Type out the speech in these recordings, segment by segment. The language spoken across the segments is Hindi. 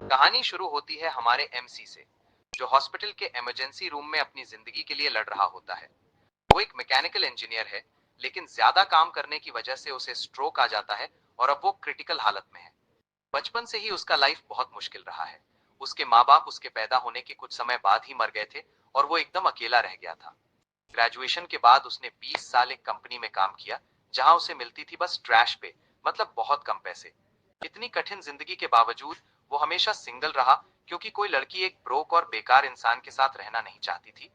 कहानी शुरू होती है हमारे एमसी से, जो हॉस्पिटल के इमरजेंसी रूम में अपनी जिंदगी के लिए लड़ रहा होता है। वो एक मैकेनिकल इंजीनियर है, लेकिन ज्यादा काम करने की वजह से उसे स्ट्रोक आ जाता है और अब वो क्रिटिकल हालत में है। बचपन से ही उसका लाइफ बहुत मुश्किल रहा है। उसके माँ बाप उसके पैदा होने के कुछ समय बाद ही मर गए थे और वो एकदम अकेला रह गया था। ग्रेजुएशन के बाद उसने 20 साल एक कंपनी में काम किया, जहां उसे मिलती थी बस ट्रैश पे, मतलब बहुत कम पैसे। इतनी कठिन जिंदगी के बावजूद वो हमेशा सिंगल रहा, क्योंकि कोई लड़की एक ब्रोक और बेकार इंसान के साथ रहना नहीं चाहती थी।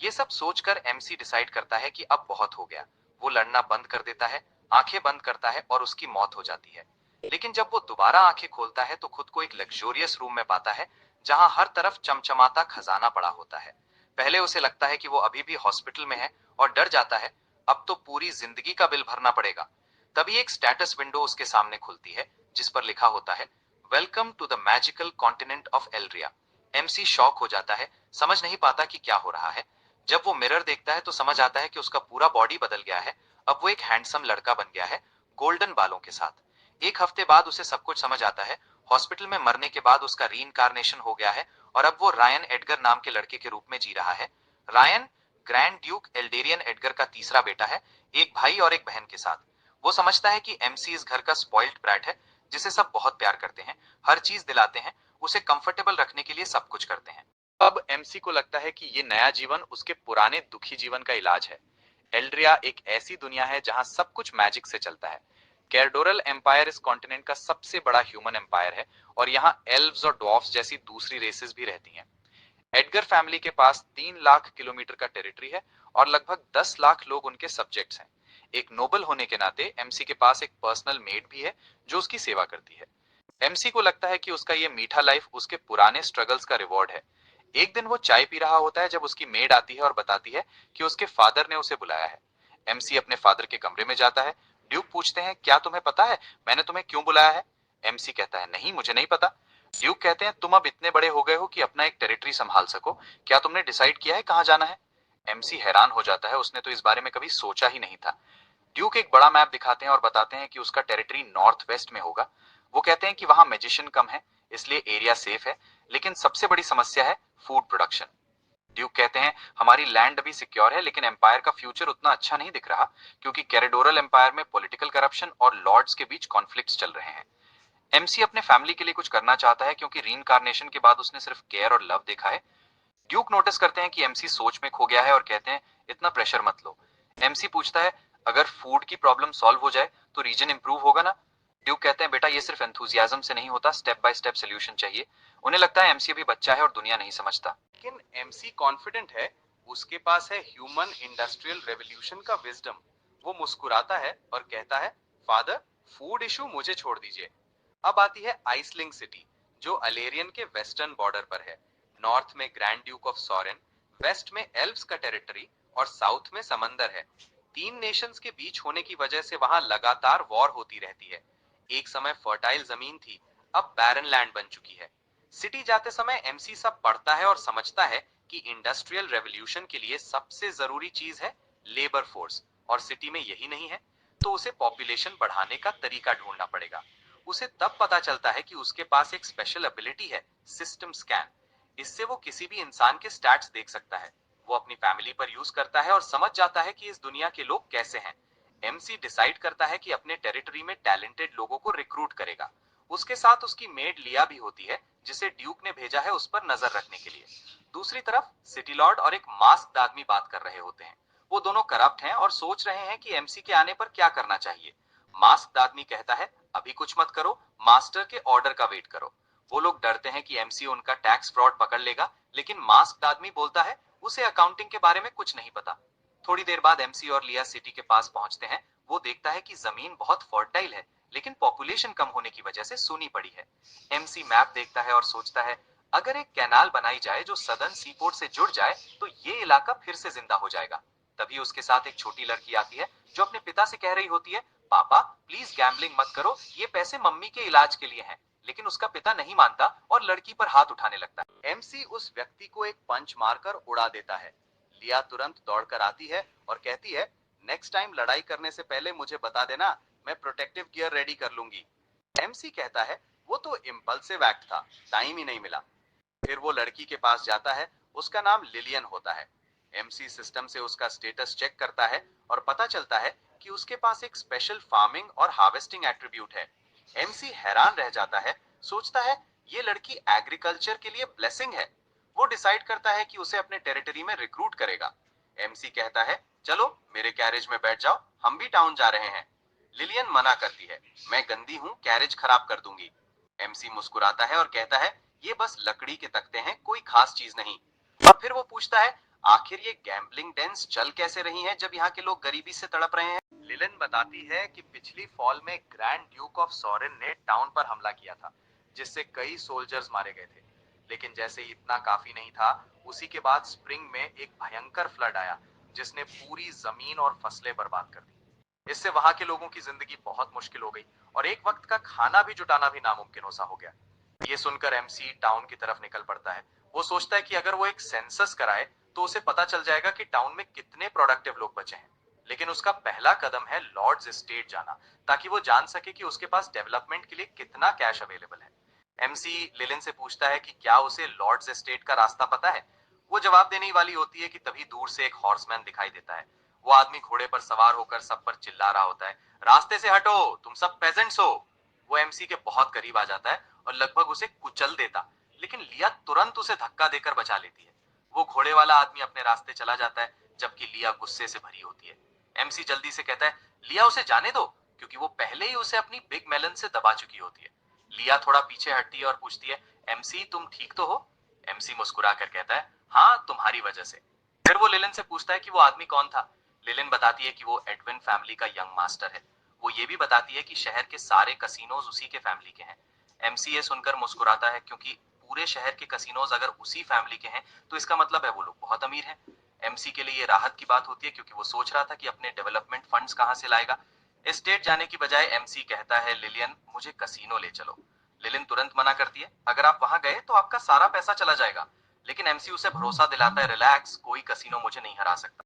ये सब सोचकर एमसी डिसाइड करता है कि अब बहुत हो गया। वो लड़ना बंद कर देता है, आंखें बंद करता है और उसकी मौत हो जाती है। लेकिन जब वो दोबारा आंखें खोलता है तो खुद को एक लग्जोरियस रूम में पाता है, जहां हर तरफ चमचमाता खजाना पड़ा होता है। पहले उसे लगता है कि वो अभी भी हॉस्पिटल में है और डर जाता है, अब तो पूरी जिंदगी का बिल भरना पड़ेगा। तभी एक स्टेटस विंडो उसके सामने खुलती है, जिस पर लिखा होता है, welcome to the magical continent of Eldria. MC shock हो जाता है, समझ नहीं पाता कि क्या हो रहा है। जब वो मिरर देखता है तो समझ आता है कि उसका पूरा बॉडी बदल गया है। अब वो एक हैंडसम लड़का बन गया है, गोल्डन बालों के साथ। एक हफ्ते बाद उसे सब कुछ समझ आता है। हॉस्पिटल में मरने के बाद उसका रीइंकार्नेशन हो गया है और अब वो रायन एडगर नाम के लड़के के रूप में जी रहा है। रायन ग्रैंड ड्यूक एल्डेरियन एडगर का तीसरा बेटा है, एक भाई और एक बहन के साथ। वो समझता है कि एमसी इस घर का स्पॉइल्ड ब्रैट है, जिसे सब बहुत प्यार करते हैं, हर चीज दिलाते हैं, उसे कंफर्टेबल रखने के लिए सब कुछ करते हैं। अब एमसी को लगता है कि ये नया जीवन उसके पुराने दुखी जीवन का इलाज है। एल्ड्रिया एक ऐसी दुनिया है जहां सब कुछ मैजिक से चलता है। कैरडोरल एम्पायर इस कॉन्टिनेंट का सबसे बड़ा ह्यूमन एम्पायर है और यहाँ एल्व्स और ड्वार्फ्स जैसी दूसरी रेसेस भी रहती हैं। एडगर फैमिली के पास 3 लाख किलोमीटर का टेरिटरी है और लगभग 10 लाख लोग उनके सब्जेक्ट्स हैं। एक नोबल होने के नाते एमसी के पास एक पर्सनल मेड भी है, जो उसकी सेवा करती है। एमसी को लगता है कि उसका ये मीठा लाइफ उसके पुराने स्ट्रगल्स का रिवॉर्ड है। एक दिन वो चाय पी रहा होता है जब उसकी मेड आती है और बताती है कि उसके फादर ने उसे बुलाया है। एमसी अपने फादर के कमरे में जाता है। ड्यूक पूछते हैं, क्या तुम्हें पता है मैंने तुम्हें क्यों बुलाया है? एमसी कहता है, नहीं मुझे नहीं पता। ड्यूक कहते हैं, तुम अब इतने बड़े हो गए हो कि अपना एक टेरिटरी संभाल सको, क्या तुमने डिसाइड किया है कहाँ जाना है? एमसी हैरान हो जाता है, उसने तो इस बारे में कभी सोचा ही नहीं था। ड्यूक एक बड़ा मैप दिखाते हैं और बताते हैं कि उसका टेरिटरी नॉर्थ वेस्ट में होगा। वो कहते हैं कि वहां मैजिशियन कम है, इसलिए एरिया सेफ है, लेकिन सबसे बड़ी समस्या है फूड प्रोडक्शन। ड्यूक कहते हैं, हमारी लैंड अभी सिक्योर है, लेकिन एम्पायर का फ्यूचर उतना अच्छा नहीं दिख रहा, क्योंकि कैरिडोरल एम्पायर में पॉलिटिकल करप्शन और लॉर्ड्स के बीच कॉन्फ्लिक्ट्स चल रहे हैं। एमसी अपने फैमिली के लिए कुछ करना चाहता है, क्योंकि रीइंकार्नेशन के बाद उसने सिर्फ केयर और लव देखा है। ड्यूक नोटिस करते हैं कि एमसी सोच में खो गया है और कहते हैं, इतना प्रेशर मत लो। एमसी पूछता है, अगर फूड की प्रॉब्लम सॉल्व हो जाए तो रीजन इंप्रूव होगा ना? ड्यूक कहते हैं, बेटा ये सिर्फ एंथुजियाज्म से नहीं होता, स्टेप बाय स्टेप सोल्यूशन चाहिए। उन्हें लगता है एमसी अभी बच्चा है और दुनिया नहीं समझता, लेकिन एमसी कॉन्फिडेंट है। उसके पास है ह्यूमन इंडस्ट्रियल रेवोल्यूशन का विजडम। वो मुस्कुराता है और कहता है, फादर फूड इशू मुझे छोड़ दीजिए। अब आती है आइसलिंग सिटी, जो अलेरियन के वेस्टर्न बॉर्डर पर है। नॉर्थ में ग्रैंड ड्यूक ऑफ सॉरेन, वेस्ट में एल्व्स का टेरिटरी और साउथ में समंदर है। तीन नेशंस के बीच होने की वजह से वहां लगातार वॉर होती रहती है। एक समय फर्टाइल जमीन थी, अब बैरन लैंड बन चुकी है। सिटी जाते समय एमसी सब पढ़ता है और समझता है कि इंडस्ट्रियल रेवोल्यूशन के लिए सबसे जरूरी चीज है लेबर फोर्स, और सिटी में यही नहीं है, तो उसे पॉपुलेशन बढ़ाने का तरीका ढूंढना पड़ेगा। उसे तब पता चलता है कि उसके पास एक स्पेशल एबिलिटी है, सिस्टम स्कैन। इससे वो किसी भी इंसान के स्टैट्स देख सकता है। वो अपनी फैमिली पर यूज करता है और समझ जाता है कि इस दुनिया के लोग कैसे हैं। एमसी डिसाइड करता है कि अपने टेरिटरी में टैलेंटेड लोगों को रिक्रूट करेगा। उसके साथ उसकी मेड लिया भी होती है, जिसे ड्यूक ने भेजा है उस पर नजर रखने के लिए। दूसरी तरफ सिटी लॉर्ड और एक मास्क आदमी बात कर रहे होते हैं। वो दोनों करप्ट हैं और सोच रहे हैं कि एमसी के आने पर क्या करना चाहिए। मास्क आदमी कहता है, अभी कुछ मत करो, मास्टर के ऑर्डर का वेट करो। वो लोग डरते हैं कि एमसी उनका टैक्स फ्रॉड पकड़ लेगा, लेकिन मास्क आदमी बोलता है, उसे अकाउंटिंग के बारे में कुछ नहीं पता। थोड़ी देर बाद एमसी और लिया सिटी के पास पहुंचते हैं। वो देखता है कि जमीन बहुत फर्टाइल है, लेकिन पॉपुलेशन कम होने की वजह से सूनी पड़ी है। एमसी मैप देखता है और सोचता है, अगर एक कैनाल बनाई जाए जो सदर्न सीपोर्ट से जुड़ जाए तो ये इलाका फिर से जिंदा हो जाएगा। तभी उसके साथ एक छोटी लड़की आती है, जो अपने पिता से कह रही होती है, पापा प्लीज गैम्बलिंग मत करो, ये पैसे मम्मी के इलाज के लिए हैं। लेकिन उसका पिता नहीं मानता और लड़की पर हाथ उठाने लगता है। एमसी उस व्यक्ति को एक पंच मारकर उड़ा देता है। लिया तुरंत दौड़कर आती है और कहती है, नेक्स्ट टाइम लड़ाई करने से पहले मुझे बता देना, मैं प्रोटेक्टिव गियर रेडी कर लूंगी। एमसी कहता है, वो तो इम्पल्सिव एक्ट था, टाइम ही नहीं मिला। फिर वो लड़की के पास जाता है, उसका नाम लिलियन होता है। एमसी सिस्टम से उसका स्टेटस चेक करता है और पता चलता है कि उसके पास एक स्पेशल फार्मिंग और हार्वेस्टिंग एट्रीब्यूट है। एमसी हैरान रह जाता है, सोचता है ये लड़की एग्रीकल्चर के लिए ब्लेसिंग है। वो डिसाइड करता है कि उसे अपने टेरिटरी में रिक्रूट करेगा। एमसी कहता है चलो मेरे कैरेज में बैठ जाओ, हम भी टाउन जा रहे हैं। लिलियन मना करती है, मैं गंदी हूँ, कैरेज खराब कर दूंगी। एमसी मुस्कुराता है और कहता है ये बस लकड़ी के तख्ते हैं, कोई खास चीज नहीं। और फिर वो पूछता है आखिर ये गैम्बलिंग डेंस चल कैसे रही हैं जब यहाँ के लोग गरीबी से तड़प रहे हैं। लिलियन बताती है कि पिछली फॉल में ग्रैंड ड्यूक ऑफ सॉरेन ने टाउन पर हमला किया था, जिससे कई सोल्जर्स मारे गए थे। लेकिन जैसे इतना काफी नहीं था, उसी के बाद स्प्रिंग में एक भयंकर फ्लड आया जिसने पूरी जमीन और फसलें बर्बाद कर दी। इससे वहां के लोगों की जिंदगी बहुत मुश्किल हो गई और एक वक्त का खाना भी जुटाना भी नामुमकिन सा हो गया। ये सुनकर एमसी टाउन की तरफ निकल पड़ता है। वो सोचता है कि अगर वो एक सेंसस कराए तो उसे पता चल जाएगा कि टाउन में कितने प्रोडक्टिव लोग बचे हैं। लेकिन उसका पहला कदम है लॉर्ड्स एस्टेट जाना, ताकि वो जान सके कि उसके पास डेवलपमेंट के लिए कितना कैश अवेलेबल है। एमसी लिलिन से पूछता है कि क्या उसे लॉर्ड्स एस्टेट का रास्ता पता है। वो जवाब देने वाली होती है कि तभी दूर से एक हॉर्समैन दिखाई देता है। वो आदमी घोड़े पर सवार होकर सब पर चिल्ला रहा होता है, रास्ते से हटो, तुम सब पेजेंट्स हो। वो एमसी के बहुत करीब आ जाता है और लगभग उसे कुचल देता, लेकिन लिया तुरंत उसे धक्का देकर बचा लेती है। वो घोड़े वाला आदमी अपने रास्ते चला जाता है, जबकि लिया गुस्से से भरी होती है। एमसी जल्दी से कहता है लिया उसे जाने दो, क्योंकि वो पहले ही उसे अपनी बिग मेलन से दबा चुकी होती है। लिया थोड़ा पीछे हटती है और पूछती है एमसी तुम ठीक तो हो। एमसी मुस्कुरा कर कहता है हाँ तुम्हारी वजह से। फिर वो लिलिन से पूछता है कि वो आदमी कौन था। लिलिन बताती है कि वो एडविन फैमिली का यंग मास्टर है। वो ये भी बताती है कि शहर के सारे कसिनोज उसी के फैमिली के हैं। एमसी ये सुनकर मुस्कुराता है, क्योंकि पूरे शहर के कसिनोज अगर उसी फैमिली के हैं तो इसका मतलब है वो लोग बहुत अमीर हैं। एमसी के लिए ये राहत की बात होती है, क्योंकि वो सोच रहा था कि अपने डेवलपमेंट फंड्स कहां से लाएगा। एस्टेट जाने की बजाय एमसी कहता है लिलियन मुझे कसिनो ले चलो। लिलिन तुरंत मना करती है, अगर आप वहां गए तो आपका सारा पैसा चला जाएगा। लेकिन एमसी उसे भरोसा दिलाता है रिलैक्स, कोई कसिनो मुझे नहीं हरा सकता।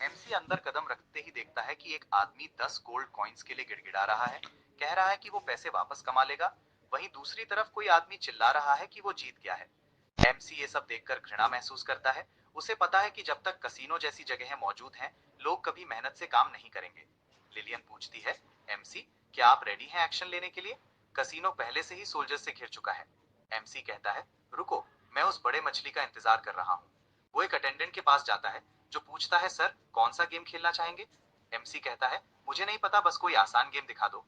एमसी अंदर कदम रखते ही देखता है कि एक आदमी 10 गोल्ड कॉइन्स के लिए गिड़गिड़ा रहा है, कह रहा है कि वो पैसे वापस कमा लेगा। वहीं दूसरी तरफ कोई आदमी चिल्ला रहा है कि वो जीत गया है। एमसी ये सब देखकर घृणा महसूस करता है। उसे पता है कि जब तक कसीनो जैसी जगहें मौजूद हैं, लोग कभी मेहनत से काम नहीं करेंगे। लिलियन पूछती है एमसी क्या आप रेडी हैं एक्शन लेने के लिए? कसीनो पहले से ही सोल्जर से घिर चुका है। एमसी कहता है रुको, मैं उस बड़े मछली का इंतजार कर रहा हूँ। वो एक अटेंडेंट के पास जाता है जो पूछता है सर कौन सा गेम खेलना चाहेंगे? एमसी कहता है मुझे नहीं पता, बस कोई आसान गेम दिखा दो।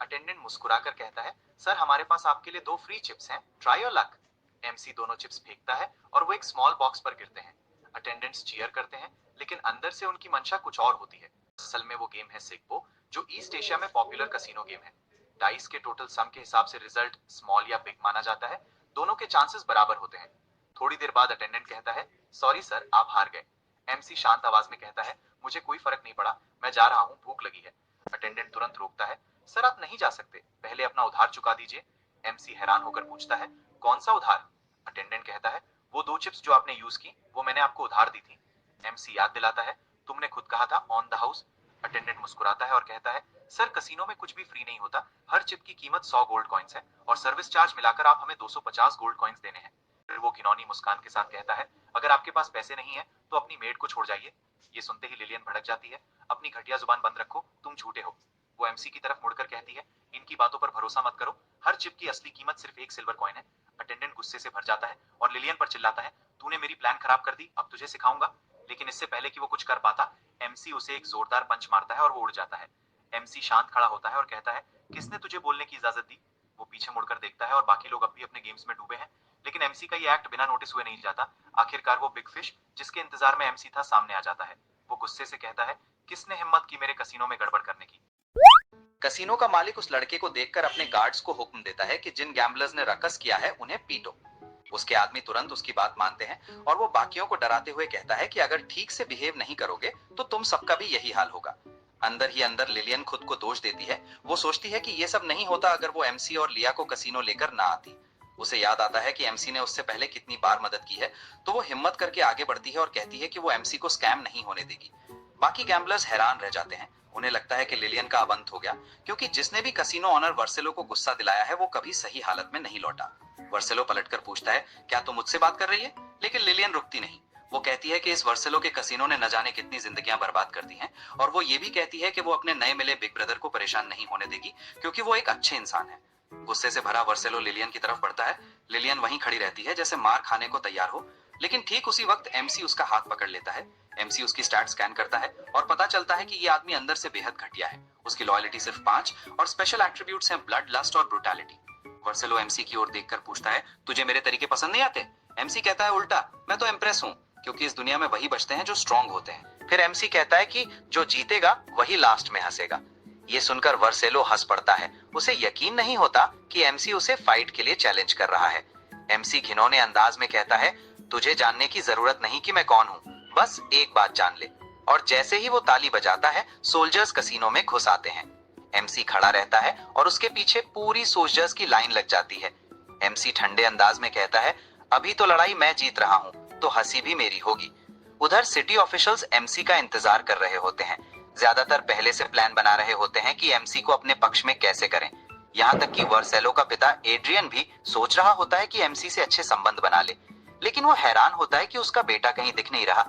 अटेंडेंट मुस्कुराकर कहता है सर हमारे पास आपके लिए 2 फ्री चिप्स हैं, ट्राई योर लक। एमसी दोनों चिप्स फेंकता है और वो एक स्मॉल बॉक्स पर गिरते हैं। अटेंडेंट्स चीयर करते हैं, लेकिन अंदर से उनकी मंशा कुछ और होती है। असल में वो गेम है सिग्बो, जो ईस्ट एशिया में पॉपुलर कसिनो गेम है। डाइस के टोटल सम के हिसाब से रिजल्ट स्मॉल या बिग माना जाता है। दोनों के चांसेस बराबर होते हैं। थोड़ी देर बाद अटेंडेंट कहता है सॉरी सर आप हार गए। एमसी शांत आवाज में कहता है मुझे कोई फर्क नहीं पड़ा, मैं जा रहा हूँ, भूख लगी है। अटेंडेंट तुरंत रोकता है, सर आप नहीं जा सकते, पहले अपना उधार चुका दीजिए। एमसी हैरान होकर पूछता है कौन सा उधार? अटेंडेंट कहता है वो 2 चिप्स जो आपने यूज की, वो मैंने आपको उधार दी थी। एमसी याद दिलाता है तुमने खुद कहा था ऑन द हाउस। अटेंडेंट मुस्कुराता है और कहता है सर कसीनो में कुछ भी फ्री नहीं होता, हर चिप की कीमत 100 गोल्ड कॉइन्स है और सर्विस चार्ज मिलाकर आप हमें 250 गोल्ड कॉइन्स देने हैं। फिर वो घिनौनी मुस्कान के साथ कहता है अगर आपके पास पैसे नहीं है तो अपनी मेड को छोड़ जाइए। ये सुनते ही लिलियन भड़क जाती है, अपनी घटिया जुबान बंद रखो, तुम झूठे हो। वो एमसी की तरफ मुड़कर कहती है इनकी बातों पर भरोसा मत करो, हर चिप की असली कीमत सिर्फ 1 सिल्वर कॉइन है। अटेंडेंट गुस्से से भर जाता है और लिलियन पर चिल्लाता है तूने मेरी प्लान खराब कर दी, अब तुझे सिखाऊंगा। लेकिन इससे पहले कि वो कुछ कर पाता, एमसी उसे एक जोरदार पंच मारता है और वो उड़ जाता है। एमसी शांत खड़ा होता है और कहता है किसने तुझे बोलने की इजाजत दी? वो पीछे मुड़कर देखता है और बाकी लोग अब भी अपने गेम्स में डूबे हैं। लेकिन एमसी का ये एक्ट बिना नोटिस हुए नहीं जाता। आखिरकार वो बिग फिश जिसके इंतजार में एमसी था सामने आ जाता है। वो गुस्से से कहता है किसने हिम्मत की मेरे कसीनो में गड़बड़ करने की? कसीनो का मालिक उस लड़के को देखकर अपने गार्ड्स को हुक्म देता है कि जिन गैम्बलर्स ने रकस किया है उन्हें पीटो। उसके आदमी तुरंत उसकी बात मानते हैं और वो बाकियों को डराते हुए कहता है कि अगर ठीक से बिहेव नहीं करोगे तो तुम सबका भी यही हाल होगा। अंदर ही अंदर लिलियन खुद को दोष देती है। वो सोचती है कि ये सब नहीं होता अगर वो एमसी और लिया को कसीनो लेकर ना आती। उसे याद आता है कि एमसी ने उससे पहले कितनी बार मदद की है, तो वो हिम्मत करके आगे बढ़ती है और कहती है कि वो एमसी को स्कैम नहीं होने देगी। बाकी गैम्बलर्स हैरान रह जाते हैं। उन्हें लगता है कि लिलियन का अब अंत हो गया, क्योंकि जिसने भी कसिनो ऑनर वर्सेलो को गुस्सा दिलाया है वो कभी सही हालत में नहीं लौटा। वर्सेलो पलटकर पूछता है, क्या तुम मुझसे बात कर रही है? लेकिन लिलियन रुकती नहीं। वो कहती है कि इस वर्सेलो के कसिनो ने न जाने कितनी जिंदगियां बर्बाद कर दी हैं, और वो ये भी कहती है कि वो अपने नए मिले बिग ब्रदर को परेशान नहीं होने देगी, क्योंकि वो एक अच्छे इंसान है। गुस्से से भरा वर्सेलो लिलियन की तरफ बढ़ता है। लिलियन वहीं खड़ी रहती है जैसे मार खाने को तैयार हो, लेकिन ठीक उसी वक्त एमसी उसका हाथ पकड़ लेता है। एमसी उसकी स्टैट स्कैन करता है और पता चलता है कि ये आदमी अंदर से बेहद घटिया है। उसकी लॉयल्टी सिर्फ 5 और स्पेशल एट्रीब्यूट्स हैं ब्लड, लस्ट और ब्रुटैलिटी। वर्सेलो एमसी की ओर देखकर पूछता है, तुझे मेरे तरीके पसंद नहीं आते? एमसी कहता है, उल्टा, मैं तो इम्प्रेस हूँ, क्योंकि इस दुनिया में वही बचते हैं जो स्ट्रांग होते हैं। फिर एमसी कहता है कि जो जीतेगा वही लास्ट में हंसेगा। ये सुनकर वर्सेलो हंस पड़ता है। उसे यकीन नहीं होता कि एमसी उसे फाइट के लिए चैलेंज कर रहा है। एमसी घिनौने अंदाज में कहता है, तुझे जानने की जरूरत नहीं कि मैं कौन हूँ, बस एक बात जान ले। और जैसे ही वो ताली बजाता है, सोल्जर्स कसीनो में घुस आते हैं। एमसी खड़ा रहता है और उसके पीछे पूरी सोल्जर्स की लाइन लग जाती है। एमसी ठंडे अंदाज में कहता है, अभी तो लड़ाई मैं जीत रहा हूँ, तो हंसी भी मेरी होगी। उधर सिटी ऑफिशियल्स एमसी का इंतजार कर रहे होते हैं। ज्यादातर पहले से प्लान बना रहे होते हैं कि एमसी को अपने पक्ष में कैसे करें। यहाँ तक कि वर्सेलो का पिता एड्रियन भी सोच रहा होता है कि एमसी से अच्छे संबंध बना ले, लेकिन वो हैरान होता है कि उसका बेटा कहीं दिख नहीं रहा।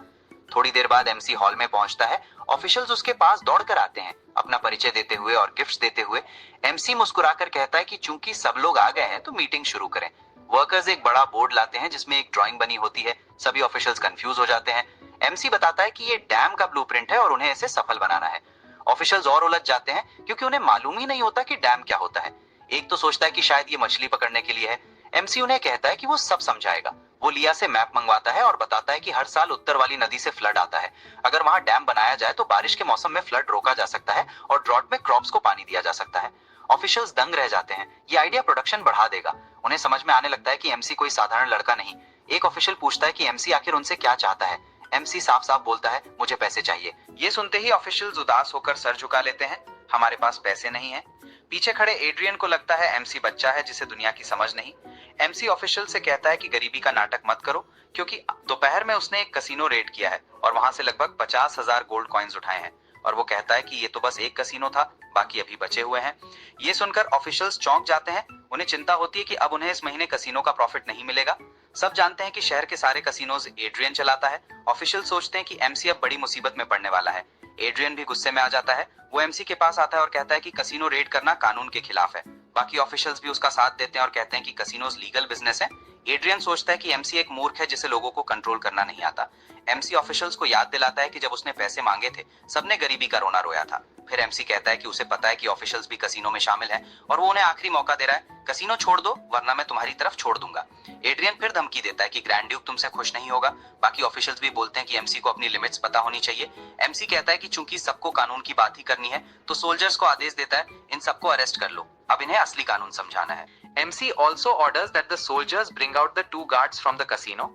थोड़ी देर बाद एमसी हॉल में पहुंचता है। ऑफिशियल्स उसके पास दौड़कर आते हैं, अपना परिचय देते हुए और गिफ्ट्स देते हुए। एमसी मुस्कुराकर कहता है कि चूंकि सब लोग आ गए हैं तो मीटिंग शुरू करें। वर्कर्स एक बड़ा बोर्ड लाते हैं जिसमें एक ड्राइंग बनी होती है। सभी ऑफिशियल्स कंफ्यूज हो जाते हैं। एमसी बताता है कि ये डैम का ब्लूप्रिंट है और उन्हें इसे सफल बनाना है। ऑफिशियल्स और उलझ जाते हैं क्योंकि उन्हें मालूम ही नहीं होता कि डैम क्या होता है। एक तो सोचता है कि शायद ये मछली पकड़ने के लिए है। एमसी उन्हें कहता है कि वो सब समझाएगा। वो लिया से मैप मंगवाता है और बताता है कि हर साल उत्तर वाली नदी से फ्लड आता है। अगर वहां डैम बनाया जाए तो बारिश के मौसम में फ्लड रोका जा सकता है और ड्रॉट में क्रॉप्स को पानी दिया जा सकता है। ऑफिशियल्स दंग रह जाते हैं। ये आइडिया प्रोडक्शन बढ़ा देगा। उन्हें समझ में आने लगता है कि एमसी कोई साधारण लड़का नहीं। एक ऑफिशियल पूछता है कि एमसी आखिर उनसे क्या चाहता है। एमसी साफ साफ बोलता है, मुझे पैसे चाहिए। ये सुनते ही ऑफिशियल्स उदास होकर सर झुका लेते हैं। हमारे पास पैसे नहीं है। पीछे खड़े एड्रियन को लगता है एमसी बच्चा है जिसे दुनिया की समझ नहीं। एमसी ऑफिशियल से कहता है कि गरीबी का नाटक मत करो, क्योंकि दोपहर में उसने एक कसीनो रेड किया है और वहां से लगभग 50,000 गोल्ड कॉइन्स उठाए हैं। और वो कहता है कि ये तो बस एक कसीनो था, बाकी अभी बचे हुए हैं। ये सुनकर ऑफिशियल्स चौंक जाते हैं। उन्हें चिंता होती है कि अब उन्हें इस महीने कसीनो का प्रॉफिट नहीं मिलेगा। सब जानते हैं कि शहर के सारे कसीनोज एड्रियन चलाता है। ऑफिशियल सोचते हैं कि एमसी अब बड़ी मुसीबत में पड़ने वाला है। एड्रियन भी गुस्से में आ जाता है। वो एमसी के पास आता है और कहता है कि कसीनो रेड करना कानून के खिलाफ है। बाकी ऑफिशियल्स भी उसका साथ देते हैं और कहते हैं कि कसीनोज लीगल बिजनेस है। एड्रियन सोचता है कि एमसी एक मूर्ख है जिसे लोगों को कंट्रोल करना नहीं आता। एमसी ऑफिशियल्स को याद दिलाता है कि जब उसने पैसे मांगे थे सबने गरीबी का रोना रोया था। फिर एमसी कहता है कि उसे पता है कि ऑफिशियल्स भी कसीनो में शामिल हैं और वो उन्हें आखिरी मौका दे रहा है, कसीनो छोड़ दो वरना मैं तुम्हारी तरफ छोड़ दूंगा। एड्रियन फिर धमकी देता है कि ग्रैंड ड्यूक तुमसे खुश नहीं होगा। बाकी ऑफिशियल्स भी बोलते हैं कि एमसी को अपनी लिमिट्स पता होनी चाहिए। एमसी कहता है कि चूंकि सबको कानून की बात ही करनी है तो सोल्जर्स को आदेश देता है, इन सबको अरेस्ट कर लो, अब इन्हें असली कानून समझाना है। MC also orders that the soldiers bring out the 2 guards from the casino.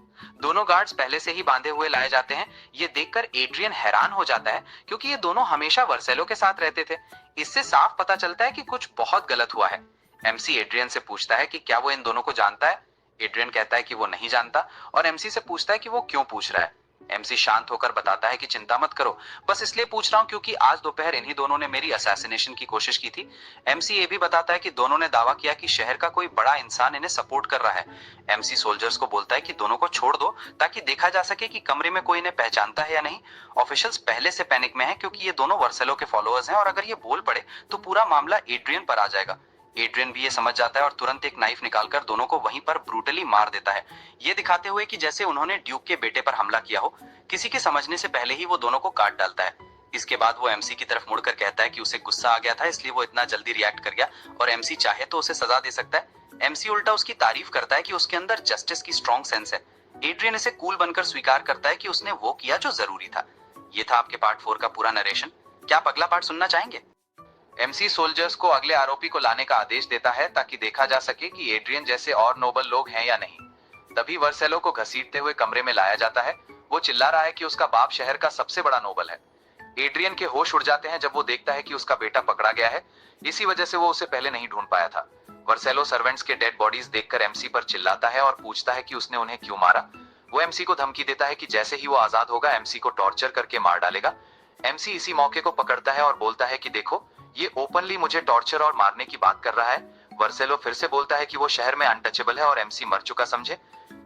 दोनों गार्ड्स पहले से ही बांधे हुए लाए जाते हैं। ये देखकर एड्रियन हैरान हो जाता है क्योंकि ये दोनों हमेशा वर्सेलो के साथ रहते थे। इससे साफ पता चलता है कि कुछ बहुत गलत हुआ है। MC एड्रियन से पूछता है कि क्या वो इन दोनों को जानता है। एड्रियन कहता है कि वो नहीं जानता और MC से पूछता है कि वो क्यों पूछ रहा है। MC शांत होकर बताता है कि चिंता मत करो, बस इसलिए पूछ रहा हूं क्योंकि आज दोपहर इन्हीं दोनों ने मेरी असैसिनेशन की कोशिश की थी। MC ये भी बताता है कि दोनों ने दावा किया कि शहर का कोई बड़ा इंसान इन्हें सपोर्ट कर रहा है। MC सोल्जर्स को बोलता है कि दोनों को छोड़ दो ताकि देखा जा सके कि कमरे में कोई इन्हें पहचानता है या नहीं। ऑफिशियल्स पहले से पैनिक में है क्योंकि ये दोनों वर्सेलो के फॉलोअर्स हैं और अगर ये बोल पड़े तो पूरा मामला एड्रियन पर आ जाएगा। एड्रियन भी ये समझ जाता है और तुरंत एक नाइफ निकालकर दोनों को वहीं पर ब्रूटली मार देता है, ये दिखाते हुए कि जैसे उन्होंने ड्यूक के बेटे पर हमला किया हो। किसी के समझने से पहले ही वो दोनों को काट डालता है। इसके बाद वो MC की तरफ मुड़कर कहता है कि उसे गुस्सा आ गया था इसलिए वो इतना जल्दी रिएक्ट कर गया और MC चाहे तो उसे सजा दे सकता है। MC उल्टा उसकी तारीफ करता है कि उसके अंदर जस्टिस की स्ट्रॉन्ग सेंस है। एड्रियन इसे कूल बनकर स्वीकार करता है कि उसने वो किया जो जरूरी था। ये था आपके पार्ट 4 का पूरा नरेशन। क्या आप अगला पार्ट सुनना चाहेंगे? MC सोल्जर्स को अगले आरोपी को लाने का आदेश देता है ताकि देखा जा सके कि एड्रियन जैसे और नोबल लोग हैं या नहीं। तभी वर्सेलो को घसीटते हुए कमरे में लाया जाता है। वो चिल्ला रहा है कि उसका बाप शहर का सबसे बड़ा नोबल है। एड्रियन के होश उड़ जाते हैं जब वो देखता है कि उसका बेटा पकड़ा गया है। इसी वजह से वो उसे पहले नहीं ढूंढ पाया था। वर्सेलो सर्वेंट्स के डेड बॉडीज देखकर MC पर चिल्लाता है और पूछता है कि उसने उन्हें क्यों मारा। वो MC को धमकी देता है कि जैसे ही वो आजाद होगा MC को टॉर्चर करके मार डालेगा। एमसी इसी मौके को पकड़ता है और बोलता है कि देखो, ये ओपनली मुझे टॉर्चर और मारने की बात कर रहा है। वर्सेलो फिर से बोलता है कि वो शहर में अनटचेबल है और एमसी मर चुका समझे।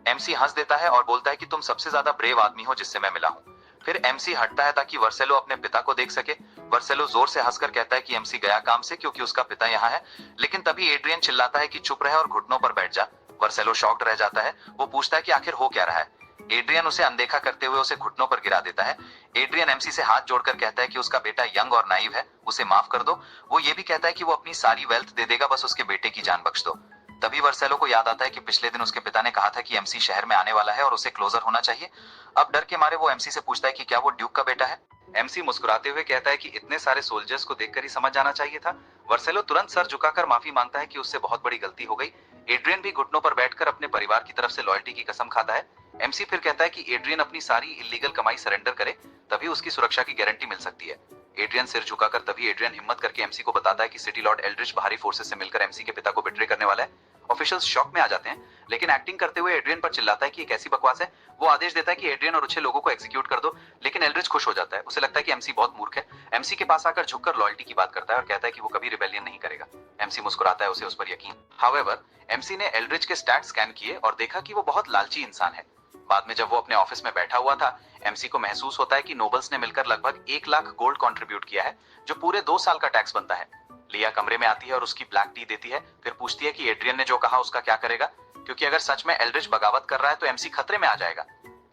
एमसी हंस देता है और बोलता है कि तुम सबसे ज्यादा ब्रेव आदमी हो जिससे मैं मिला हूँ। फिर एमसी हटता है ताकि वर्सेलो अपने पिता को देख सके। वर्सेलो जोर से हंसकर कहता है कि एमसी गया काम से क्योंकि उसका पिता यहाँ है। लेकिन तभी एड्रियन चिल्लाता है कि चुप रहे और घुटनों पर बैठ जा। वर्सेलो शॉक्ड रह जाता है। वो पूछता है कि आखिर हो क्या रहा है। एड्रियन उसे अनदेखा करते हुए उसे घुटनों पर गिरा देता है। एड्रियन एमसी से हाथ जोड़कर कहता है कि उसका बेटा यंग और नाइव है, उसे माफ कर दो। वो ये भी कहता है कि वो अपनी सारी वेल्थ दे देगा, बस उसके बेटे की जान बख्श दो। तभी वर्सेलो को याद आता है कि पिछले दिन उसके पिता ने कहा था कि एमसी शहर में आने वाला है और उसे क्लोजर होना चाहिए। अब डर के मारे वो एमसी से पूछता है कि क्या वो ड्यूक का बेटा है। एमसी मुस्कुराते हुए कहता है कि इतने सारे सोल्जर्स को देखकर ही समझ जाना चाहिए था। वर्सेलो तुरंत सर झुकाकर माफी मांगता है कि उससे बहुत बड़ी गलती हो गई। एड्रियन भी घुटनों पर बैठकर अपने परिवार की तरफ से लॉयल्टी की कसम खाता है। एमसी फिर कहता है कि एड्रियन अपनी सारी इलीगल कमाई सरेंडर करे, तभी उसकी सुरक्षा की गारंटी मिल सकती है। एड्रियन सिर झुकाकर तभी एड्रियन हिम्मत करके एमसी को बताता है कि सिटी लॉर्ड एल्ड्रिच बाहरी फोर्सेस से मिलकर एमसी के पिता को बिट्रे करने वाला है। ऑफिशियल्स शॉक में आ जाते हैं, लेकिन एक्टिंग करते हुए एड्रियन पर चिल्लाता है कि ये कैसी बकवास है। वो आदेश देता है कि एड्रियन और कुछ लोगों को एग्जीक्यूट कर दो, लेकिन एल्ड्रिच खुश हो जाता है। उसे लगता है कि एमसी बहुत मूर्ख है। एमसी के पास आकर झुककर लॉयल्टी की बात करता है और कहता है कि वो कभी रिबेलियन नहीं करेगा। एमसी मुस्कुराता है, उसे उस पर यकीन। हाउएवर, एमसी ने एल्ड्रिच के स्टैट स्कैन किए और देखा कि वो बहुत लालची इंसान है। बाद में जब वो अपने ऑफिस में बैठा हुआ था, एमसी को महसूस होता है कि नोबल्स ने मिलकर लगभग 1 लाख गोल्ड कंट्रीब्यूट किया है, जो पूरे 2 साल का टैक्स बनता है। लिया कमरे में आती है और उसकी ब्लैक टी देती है, फिर पूछती है कि एड्रियन ने जो कहा उसका क्या करेगा, क्योंकि अगर सच में एल्ड्रिच बगावत कर रहा है तो एमसी खतरे में आ जाएगा।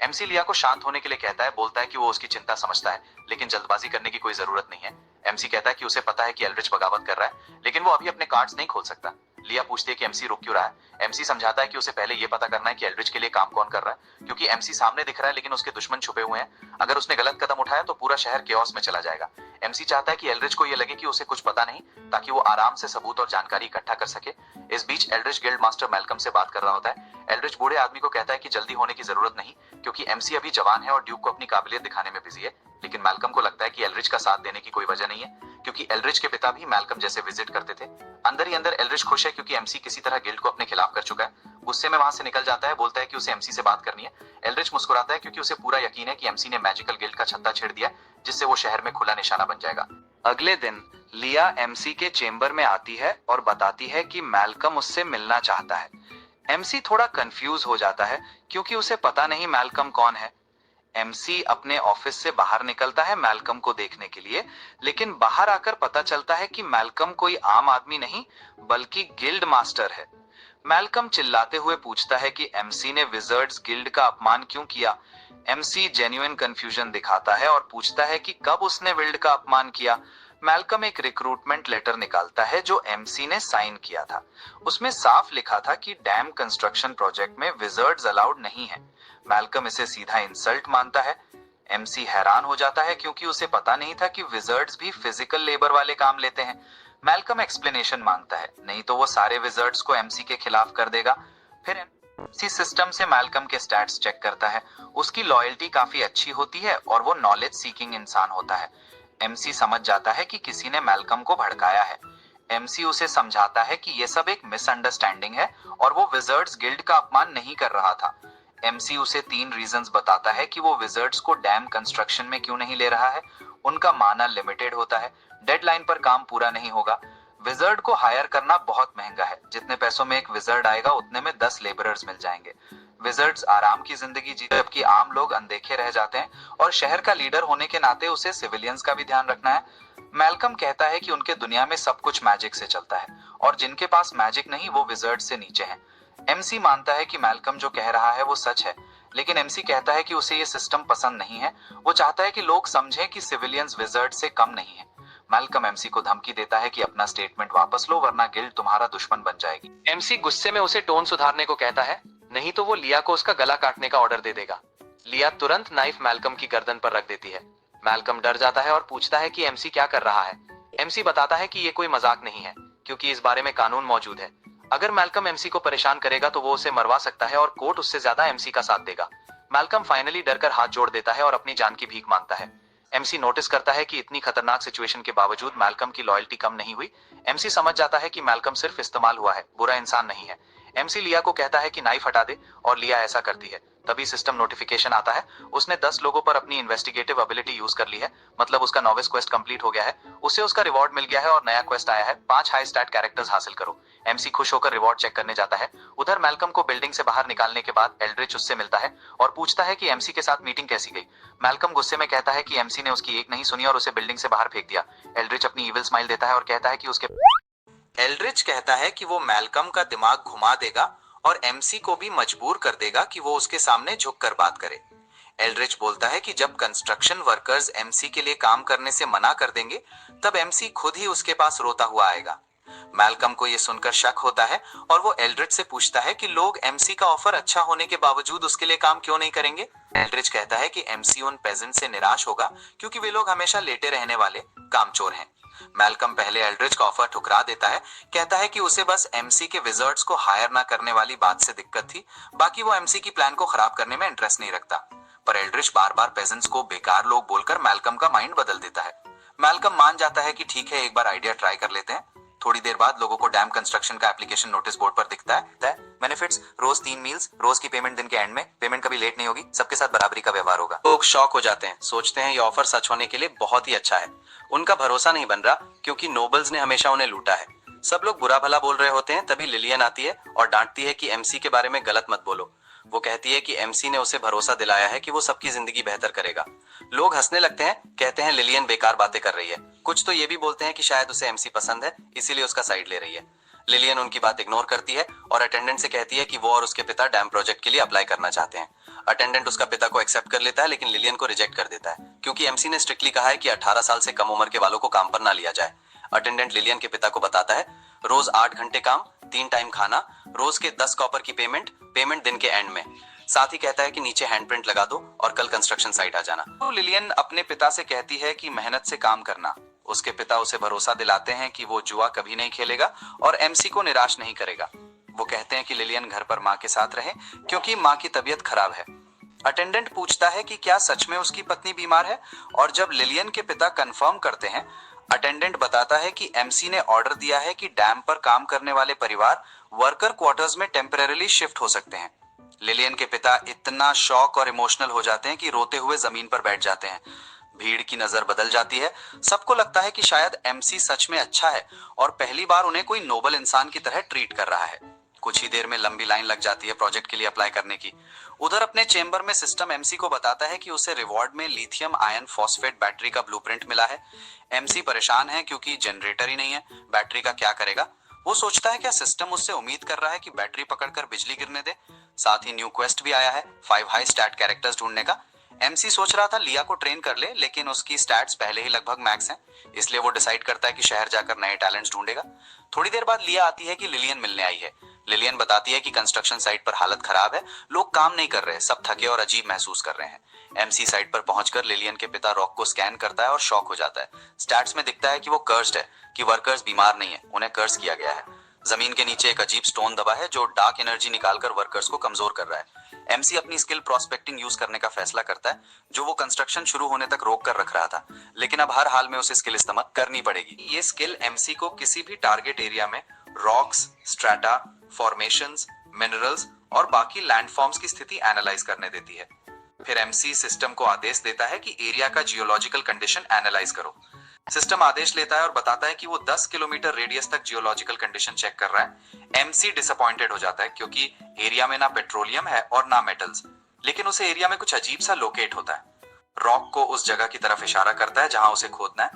एमसी लिया को शांत होने के लिए कहता है, बोलता है कि वो उसकी चिंता समझता है, लेकिन जल्दबाजी करने की कोई जरूरत नहीं है। एमसी कहता है कि उसे पता है कि एल्ड्रिच बगावत कर रहा है, लेकिन वो अभी अपने कार्ड्स नहीं खोल सकता। लिया पूछती है कि एमसी रुक क्यों रहा है। एमसी समझाता है कि उसे पहले ये पता करना है कि एल्ड्रिच के लिए काम कौन कर रहा है, क्योंकि एमसी सामने दिख रहा है लेकिन उसके दुश्मन छुपे हुए हैं। अगर उसने गलत कदम उठाया तो पूरा शहर केओस में चला जाएगा। एमसी चाहता है कि एल्ड्रिच को ये लगे कि उसे कुछ पता नहीं, ताकि वो आराम से सबूत और जानकारी इकट्ठा कर सके। इस बीच एल्ड्रिच गिल्ड मास्टर मैल्कम से बात कर रहा होता है। एल्ड्रिच बूढ़े आदमी को कहता है कि जल्दी होने की जरूरत नहीं, क्योंकि एमसी अभी जवान है और ड्यूक को अपनी काबिलियत दिखाने में बिजी है। लेकिन मैल्कम को लगता है कि एल्ड्रिच का साथ देने की कोई वजह नहीं है, क्योंकि एल्ड्रिच के पिता भी मैल्कम जैसे विजिट करते थे। अंदर ही अंदर एल्ड्रिच खुश है क्योंकि एमसी किसी तरह गिल्ड को अपने खिलाफ कर चुका है। गुस्से में वहां से निकल जाता है, बोलता है कि उसे एमसी से बात करनी है। एल्ड्रिच मुस्कुराता है क्योंकि उसे पूरा यकीन है कि एमसी ने मैजिकल गिल्ड का छत्ता छेड़ दिया, जिससे वो शहर में खुला निशाना बन जाएगा। अगले दिन लिया एमसी के चेंबर में आती है और बताती है कि मैल्कम उससे मिलना चाहता है। एमसी थोड़ा कंफ्यूज हो जाता है क्योंकि उसे पता नहीं मैल्कम कौन है। एमसी अपने ऑफिस से बाहर निकलता है मैल्कम को देखने के लिए, लेकिन बाहर आकर पता चलता है कि मैल्कम कोई आम आदमी नहीं बल्कि गिल्ड मास्टर है। मैल्कम चिल्लाते हुए पूछता है कि एमसी ने विजर्ड्स गिल्ड का अपमान क्यों किया। एमसी जेन्युइन कंफ्यूजन दिखाता है और पूछता है कि कब उसने विल्ड का अपमान किया। मैल्कम एक रिक्रूटमेंट लेटर निकालता है जो एमसी ने साइन किया था। उसमें साफ लिखा था कि डैम कंस्ट्रक्शन प्रोजेक्ट में विजर्ड्स अलाउड नहीं है। मैल्कम इसे सीधा इंसल्ट मानता है। एमसी हैरान हो जाता है क्योंकि उसे पता नहीं था कि विजर्ड्स भी फिजिकल लेबर वाले काम लेते हैं। मैल्कम एक्सप्लेनेशन मांगता है, नहीं तो वो सारे विजर्ड्स को एमसी के खिलाफ कर देगा। फिर एमसी सिस्टम से मैल्कम के स्टैट्स चेक करता है। उसकी लॉयल्टी काफी अच्छी होती है और वो नॉलेज सीकिंग इंसान होता है। एमसी समझ जाता है कि किसी ने मैल्कम को भड़काया है। एमसी उसे समझाता है कि ये सब एक मिसअंडरस्टैंडिंग है और वो विजर्ड्स गिल्ड का अपमान नहीं कर रहा था। एमसी उसे 3 रीजंस बताता है कि वो विजर्ड्स को डैम कंस्ट्रक्शन में क्यों नहीं ले रहा है। उनका माना लिमिटेड होता है, डेडलाइन पर काम पूरा नहीं होगा, विजर्ड को हायर करना बहुत महंगा है, जितने पैसों में एक विजर्ड आएगा उतने में 10 लेबरर्स मिल जाएंगे। विजर्ड्स आराम की जिंदगी जीते जबकि आम लोग अनदेखे रह जाते हैं, और शहर का लीडर होने के नाते उसे सिविलियंस का भी ध्यान रखना है। मैल्कम कहता है कि उनके दुनिया में सब कुछ मैजिक से चलता है और जिनके पास मैजिक नहीं वो विजर्ड से नीचे हैं। एमसी मानता है कि मैल्कम जो कह रहा है वो सच है, लेकिन एमसी कहता है कि उसे ये सिस्टम पसंद नहीं है। वो चाहता है कि लोग समझें कि सिविलियंस विजर्ड से कम नहीं है। मैल्कम एमसी को धमकी देता है कि अपना स्टेटमेंट वापस लो वरना गिल्ड तुम्हारा दुश्मन बन जाएगी। एमसी गुस्से में उसे टोन सुधारने को कहता है, नहीं तो वो लिया को उसका गला काटने का ऑर्डर दे देगा। लिया तुरंत नाइफ मैल्कम की गर्दन पर रख देती है। मैल्कम डर जाता है और पूछता है कि एमसी क्या कर रहा है। एमसी बताता है कि ये कोई मजाक नहीं है, क्योंकि इस बारे में कानून मौजूद है। अगर मैल्कम एमसी को परेशान करेगा तो वो उसे मरवा सकता है और कोर्ट उससे ज्यादा एमसी का साथ देगा। मैल्कम फाइनली डरकर हाथ जोड़ देता है और अपनी जान की भीख मांगता है। एमसी नोटिस करता है कि इतनी खतरनाक सिचुएशन के बावजूद मैल्कम की लॉयल्टी कम नहीं हुई। एमसी समझ जाता है कि मैल्कम सिर्फ इस्तेमाल हुआ है, बुरा इंसान नहीं है। एमसी लिया को कहता है कि नाइफ हटा दे और लिया ऐसा करती है। तभी सिस्टम नोटिफिकेशन आता है, उसने 10 लोगों पर अपनी इन्वेस्टिगेटिव एबिलिटी यूज कर ली है, मतलब उसका नॉविस क्वेस्ट कंप्लीट हो गया है, उसे उसका रिवॉर्ड मिल गया है और नया क्वेस्ट आया है, 5 हाई स्टैट कैरेक्टर्स हासिल करो। एमसी खुश होकर रिवॉर्ड चेक करने जाता है। उधर मैल्कम को बिल्डिंग से बाहर निकालने के बाद एल्ड्रिच उससे मिलता है और पूछता है कि एमसी के साथ मीटिंग कैसी गई। मैल्कम गुस्से में कहता है कि एमसी ने उसकी एक नहीं सुनी और उसे बिल्डिंग से बाहर फेंक दिया। एल्ड्रिच अपनी इविल स्माइल देता है और कहता है कि उसके एल्ड्रिच कहता है कि वो मैल्कम का दिमाग घुमा देगा और एमसी को भी मजबूर कर देगा कि वो उसके सामने झुककर बात करे। एल्ड्रिच बोलता है कि जब कंस्ट्रक्शन वर्कर्स एमसी के लिए काम करने से मना कर देंगे, तब एमसी खुद ही उसके पास रोता हुआ आएगा। मैल्कम को यह सुनकर शक होता है और वो एल्ड्रिच से पूछता है कि लोग एमसी का ऑफर अच्छा होने के बावजूद उसके लिए काम क्यों नहीं करेंगे। एल्ड्रिच कहता है कि एमसी उन पेजेंट से निराश होगा क्योंकि वे लोग हमेशा लेटे रहने वाले कामचोर हैं। मैल्कम पहले एल्ड्रिच का ऑफर ठुकरा देता है, कहता है कि उसे बस एमसी के विजर्ड्स को हायर ना करने वाली बात से दिक्कत थी, बाकी वो एमसी की प्लान को खराब करने में इंटरेस्ट नहीं रखता। पर एल्ड्रिच बार बार पेजेंट्स को बेकार लोग बोलकर मैल्कम का माइंड बदल देता है। मैल्कम मान जाता है कि ठीक है, एक बार आइडिया ट्राई कर लेते हैं। थोड़ी देर बाद लोगों को डैम कंस्ट्रक्शन का एप्लीकेशन नोटिस बोर्ड पर दिखता है, बेनिफिट्स रोज 3 मील्स, रोज की पेमेंट दिन के एंड में, पेमेंट कभी लेट नहीं होगी, सबके साथ बराबरी का व्यवहार होगा। लोग शॉक हो जाते हैं, सोचते हैं ये ऑफर सच होने के लिए बहुत ही अच्छा है। उनका भरोसा नहीं बन रहा क्योंकि नोबल्स ने हमेशा उन्हें लूटा है। सब लोग बुरा भला बोल रहे होते हैं, तभी लिलियन आती है और डांटती है कि एमसी के बारे में गलत मत बोलो। वो कहती है कि एमसी ने उसे भरोसा दिलाया है कि वो सबकी जिंदगी बेहतर करेगा। लोग हंसने लगते हैं, कहते हैं लिलियन बेकार बातें कर रही है। कुछ तो ये भी बोलते हैं कि शायद उसे एमसी पसंद है, इसीलिए उसका साइड ले रही है। लिलियन उनकी बात इग्नोर करती है और अटेंडेंट से कहती है कि वो और उसके पिता डैम प्रोजेक्ट के लिए अप्लाई करना चाहते हैं। अटेंडेंट उसका पिता को एक्सेप्ट कर लेता है, लेकिन लिलियन को रिजेक्ट कर देता है क्योंकि एमसी ने स्ट्रिक्टली कहा है कि 18 साल से कम उम्र के वालों को काम पर ना लिया जाए। अटेंडेंट लिलियन के पिता को बताता है, रोज 8 घंटे काम, 3 टाइम खाना, रोज के 10 कॉपर की पेमेंट दिन के एंड में। साथ ही कहता है कि नीचे हैंडप्रिंट लगा दो और कल कंस्ट्रक्शन साइट आ जाना। तो लिलियन अपने पिता से कहती है कि मेहनत से काम करना। उसके पिता उसे भरोसा दिलाते हैं कि वो जुआ कभी नहीं खेलेगा और एमसी को निराश नहीं करेगा। वो कहते हैं कि लिलियन घर पर माँ के साथ रहे क्योंकि माँ की तबीयत खराब है। अटेंडेंट पूछता है कि क्या सच में उसकी पत्नी बीमार है, और जब लिलियन के पिता कंफर्म करते हैं, अटेंडेंट बताता है कि एमसी ने ऑर्डर दिया है कि डैम पर काम करने वाले परिवार वर्कर क्वार्टर्स में टेम्परेरीली शिफ्ट हो सकते हैं। लिलियन के पिता इतना शॉक और इमोशनल हो जाते हैं कि रोते हुए जमीन पर बैठ जाते हैं। भीड़ की नजर बदल जाती है, सबको लगता है कि शायद एमसी सच में अच्छा है और पहली बार उन्हें कोई नोबल इंसान की तरह ट्रीट कर रहा है। कुछ ही देर में लंबी लाइन लग जाती है प्रोजेक्ट के लिए अप्लाई करने की। उधर अपने चेंबर में सिस्टम एमसी को बताता है कि उसे रिवॉर्ड में लिथियम आयन फॉस्फेट बैटरी का ब्लूप्रिंट मिला है। एमसी परेशान है क्योंकि जनरेटर ही नहीं है, बैटरी का क्या करेगा। वो सोचता है क्या सिस्टम उससे उम्मीद कर रहा है कि बैटरी पकड़कर बिजली गिरने दे। साथ ही न्यू क्वेस्ट भी आया है, 5 हाई स्टैट कैरेक्टर्स ढूंढने का। एमसी सोच रहा था लिया को ट्रेन कर ले, लेकिन उसकी स्टैट्स पहले ही लगभग मैक्स हैं, इसलिए वो डिसाइड करता है कि शहर जाकर नए टैलेंट्स ढूंढेगा। थोड़ी देर बाद लिया आती है कि लिलियन मिलने आई है। लिलियन बताती है कि कंस्ट्रक्शन साइट पर हालत खराब है, लोग काम नहीं कर रहे, सब थके और अजीब महसूस कर रहे हैं। एमसी साइट पर पहुंचकर लिलियन के पिता रॉक को स्कैन करता है और शॉक हो जाता है। स्टैट्स में दिखता है कि वो कर्स्ड है, कि वर्कर्स बीमार नहीं है, उन्हें कर्स किया गया है। जमीन के नीचे एक अजीब स्टोन दबा है जो डार्क एनर्जी निकालकर वर्कर्स को कमजोर कर रहा है। एमसी अपनी स्किल प्रोस्पेक्टिंग यूज करने का फैसला करता है, जो वो कंस्ट्रक्शन शुरू होने तक रोक कर रख रहा था, लेकिन अब हर हाल में उसे स्किल इस्तेमाल करनी पड़ेगी। ये स्किल एमसी को किसी भी टारगेट एरिया में रॉक्स, स्ट्रेटा, फॉर्मेशंस, मिनरल्स और बाकी लैंडफॉर्म्स की स्थिति एनालाइज करने देती है। फिर एमसी सिस्टम को आदेश देता है कि एरिया का जियोलॉजिकल कंडीशन एनालाइज करो। सिस्टम आदेश लेता है और बताता है कि वो 10 किलोमीटर रेडियस तक जियोलॉजिकल कंडीशन चेक कर रहा है। एमसी डिसअपॉइंटेड हो जाता है क्योंकि एरिया में ना पेट्रोलियम है और ना मेटल्स, लेकिन उसे एरिया में कुछ अजीब सा लोकेट होता है। रॉक को उस जगह की तरफ इशारा करता है जहां उसे खोदना है।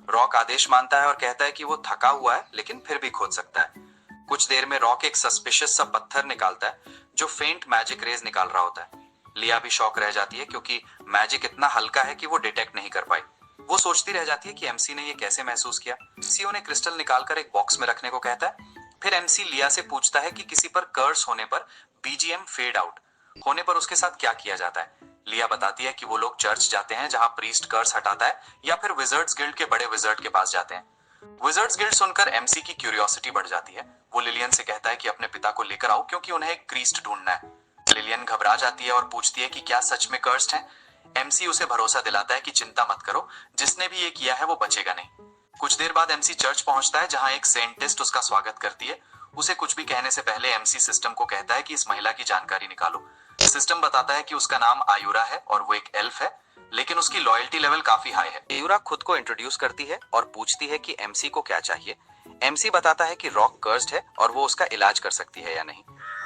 रॉक आदेश मानता है और कहता है कि वो थका हुआ है, लेकिन फिर भी खोद सकता है। कुछ देर में रॉक एक सस्पिशियस सा पत्थर निकालता है जो फेंट मैजिक रेज निकाल रहा होता है। लिया भी शॉक रह जाती है क्योंकि मैजिक इतना हल्का है कि वो डिटेक्ट नहीं कर पाई। वो सोचती रह जाती है कि एमसी ने ये कैसे महसूस किया। एमसी उन्हें क्रिस्टल निकालकर एक बॉक्स में रखने को कहता है। फिर एमसी लिया से पूछता है कि किसी पर कर्स होने पर, बीजीएम फेड आउट होने पर उसके साथ क्या किया जाता है। लिया बताती है कि वो लोग चर्च जाते हैं जहां प्रीस्ट कर्स हटाता है, या फिर विजर्ड्स गिल्ड के बड़े विजर्ड के पास जाते हैं। विजर्ड्स गिल्ड सुनकर एमसी की क्यूरियोसिटी बढ़ जाती है। वो लिलियन से कहता है कि अपने पिता को लेकर आओ क्योंकि उन्हें एक प्रीस्ट ढूंढना है। लिलियन घबरा जाती है और पूछती है कि क्या सच में कर्स्ड है। एमसी उसे भरोसा दिलाता है कि चिंता मत करो, जिसने भी ये किया है वो बचेगा नहीं। कुछ देर बाद एमसी चर्च पहुंचता है जहां एक सेंटिस्ट उसका स्वागत करती है। उसे कुछ भी कहने से पहले एमसी सिस्टम को कहता है कि इस महिला की जानकारी निकालो। सिस्टम बताता है कि उसका नाम आयुरा है और वो एक एल्फ है, लेकिन उसकी लॉयल्टी लेवल काफी हाई है। आयुरा खुद को इंट्रोड्यूस करती है और पूछती है कि एमसी को क्या चाहिए। एमसी बताता है कि रॉक कर्स्ड है और वो उसका इलाज कर सकती है या नहीं।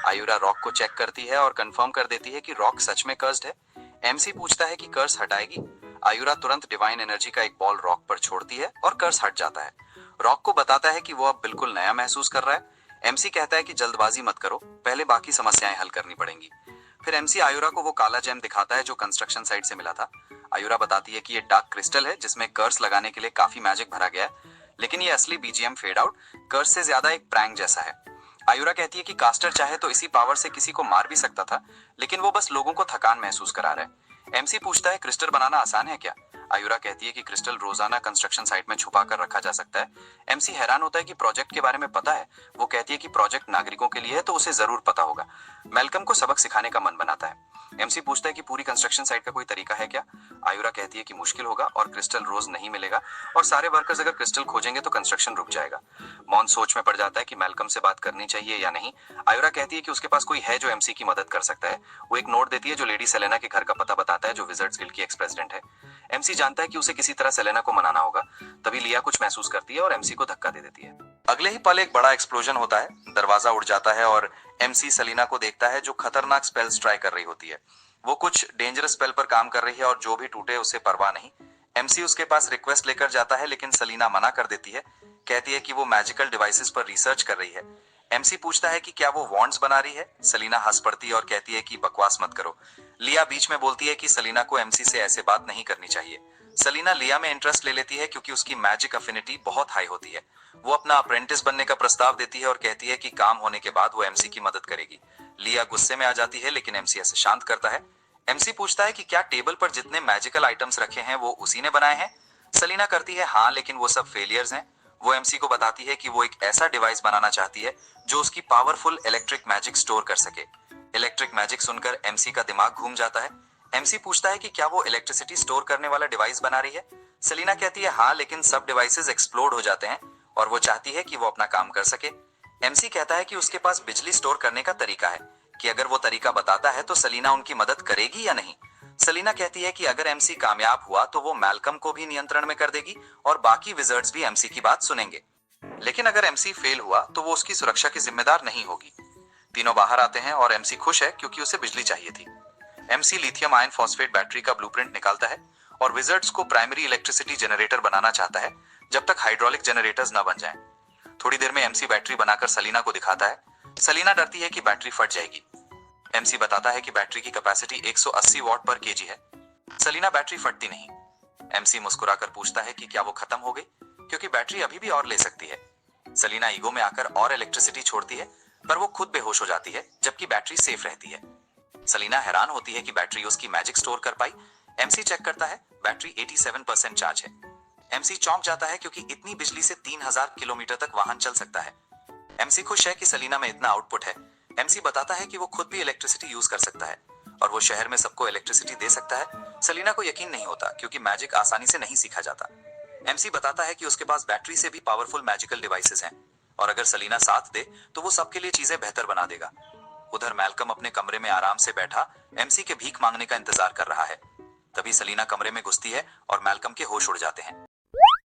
आयुरा रॉक को चेक करती है और कंफर्म कर देती है कि रॉक सच में कर्स्ड है। एमसी पूछता है कि कर्स हटाएगी। आयुरा तुरंत डिवाइन एनर्जी का एक बॉल रॉक पर छोड़ती है और कर्स हट जाता है। रॉक को बताता है कि वो अब बिल्कुल नया महसूस कर रहा है। एमसी कहता है कि जल्दबाजी मत करो, पहले बाकी समस्याएं हल करनी पड़ेंगी। फिर एमसी आयुरा को वो काला जेम दिखाता है जो कंस्ट्रक्शन साइट से मिला था। आयुरा बताती है कि ये डार्क क्रिस्टल है जिसमें कर्स लगाने के लिए काफी मैजिक भरा गया है, लेकिन ये असली बीजीएम फेड आउट कर्स से ज्यादा एक प्रैंक जैसा है। आयुरा कहती है कि कास्टर चाहे तो इसी पावर से किसी को मार भी सकता था, लेकिन वो बस लोगों को थकान महसूस करा रहा है। एमसी पूछता है क्रिस्टल बनाना आसान है क्या। आयुरा कहती है कि क्रिस्टल रोजाना कंस्ट्रक्शन साइट में छुपा कर रखा जा सकता है। एमसी हैरान होता है कि प्रोजेक्ट के बारे में पता है। वो कहती है कि प्रोजेक्ट नागरिकों के लिए है तो उसे जरूर पता होगा। मेलकम को सबक सिखाने का मन बनाता है। एमसी पूछता है कि पूरी कंस्ट्रक्शन साइट का कोई तरीका है क्या। आयुरा कहती है कि मुश्किल होगा और क्रिस्टल रोज नहीं मिलेगा और सारे वर्कर्स अगर क्रिस्टल खोजेंगे तो कंस्ट्रक्शन रुक जाएगा। मॉन सोच में पड़ जाता है कि मेलकम से बात करनी चाहिए या नहीं। आयुरा कहती है कि उसके पास कोई है जो एमसी की मदद कर सकता है। वो एक नोट देती है जो लेडी सेलेना के घर का पता बताता है, जो विजर्ड्स गिल्ड की एक्स प्रेसिडेंट है। एमसी जानता है कि उसे किसी तरह सेलेना को मनाना होगा। तभी लिया कुछ महसूस करती है और एमसी को धक्का दे देती है। अगले ही पल एक बड़ा एक्सप्लोजन होता है, दरवाजा उड़ जाता है और एमसी सेलिना को देखता है जो खतरनाक स्पेल्स ट्राई कर रही होती है। वो कुछ डेंजरस स्पेल पर काम कर रही है और जो भी टूटे उसे परवाह नहीं। एमसी उसके पास रिक्वेस्ट लेकर जाता है, लेकिन सेलिना मना कर देती है। कहती है कि वो मैजिकल डिवाइसेस पर रिसर्च कर रही है। एमसी पूछता है कि क्या वो वॉन्ड्स बना रही है। सेलिना हंस पड़ती है और कहती है कि बकवास मत करो। लिया बीच में बोलती है कि सेलिना को एमसी से ऐसे बात नहीं करनी चाहिए। सेलिना लिया में इंटरेस्ट ले लेती है क्योंकि उसकी मैजिक अफिनिटी बहुत हाई होती है। वो अपना अप्रेंटिस बनने का प्रस्ताव देती है और कहती है कि काम होने के बाद वो एमसी की मदद करेगी। लिया गुस्से में आ जाती है, लेकिन एमसी ऐसे शांत करता है। एमसी पूछता है कि क्या टेबल पर जितने मैजिकल आइटम्स रखे हैं वो उसी ने बनाए हैं। सेलिना करती है हाँ, लेकिन वो सब फेलियर्स हैं। वो एमसी को बताती है कि वो एक ऐसा डिवाइस बनाना चाहती है जो उसकी पावरफुल इलेक्ट्रिक मैजिक स्टोर कर सके। इलेक्ट्रिक मैजिक सुनकर एमसी का दिमाग घूम जाता है। एमसी पूछता है कि क्या वो इलेक्ट्रिसिटी स्टोर करने वाला डिवाइस बना रही है। सेलिना कहती है हाँ, लेकिन सब डिवाइसेस एक्सप्लोड हो जाते हैं और वो चाहती है कि वो अपना काम कर सके। एमसी कहता है कि उसके पास बिजली स्टोर करने का तरीका है, कि अगर वो तरीका बताता है तो सेलिना उनकी मदद करेगी या नहीं। सेलिना कहती है कि अगर एमसी कामयाब हुआ तो वो मैल्कम को भी नियंत्रण में कर देगी और बाकी विजर्ड्स भी एमसी की बात सुनेंगे। लेकिन अगर एमसी फेल हुआ तो वो उसकी सुरक्षा की जिम्मेदार नहीं होगी। तीनों बाहर आते हैं और एमसी खुश है क्योंकि उसे बिजली चाहिए थी। MC lithium ion phosphate battery का ब्लूप्रिंट निकालता है और विजर्ड्स को प्राइमरी इलेक्ट्रिसिटी जनरेटर बनाना चाहता है जब तक हाइड्रोलिक जनरेटर्स न बन जाएं। थोड़ी देर में एमसी बैटरी बनाकर सलीना को दिखाता है। सलीना डरती है कि बैटरी फट जाएगी। एमसी बताता है कि बैटरी की कैपेसिटी 180 वॉट पर केजी है। सलीना बैटरी फटती नहीं। एमसी मुस्कुराकर पूछता है कि क्या वो खत्म हो गई, क्योंकि बैटरी अभी भी और ले सकती है। सलीना ईगो में आकर और इलेक्ट्रिसिटी छोड़ती है, पर वो खुद बेहोश हो जाती है जबकि बैटरी सेफ रहती है। सलीना हैरान होती है कि बैटरी उसकी मैजिक स्टोर कर पाई। एमसी चेक करता है, बैटरी 87% चार्ज है। एमसी चौंक जाता है क्योंकि इतनी बिजली से 3000 किलोमीटर तक वाहन चल सकता है। एमसी खुश है कि सलीना में इतना आउटपुट है। एमसी बताता है कि वो खुद भी इलेक्ट्रिसिटी यूज कर सकता है और वो शहर में सबको इलेक्ट्रिसिटी दे सकता है। सलीना को यकीन नहीं होता क्योंकि मैजिक आसानी से नहीं सीखा जाता। एमसी बताता है कि उसके पास बैटरी से भी पावरफुल मैजिकल डिवाइसेस हैं और अगर सलीना साथ दे तो वो सबके लिए चीजें बेहतर बना देगा। उधर मैल्कम अपने कमरे में आराम से बैठा एमसी के भीख मांगने का इंतजार कर रहा है। तभी सलीना कमरे में घुसती है और मैल्कम के होश उड़ जाते हैं।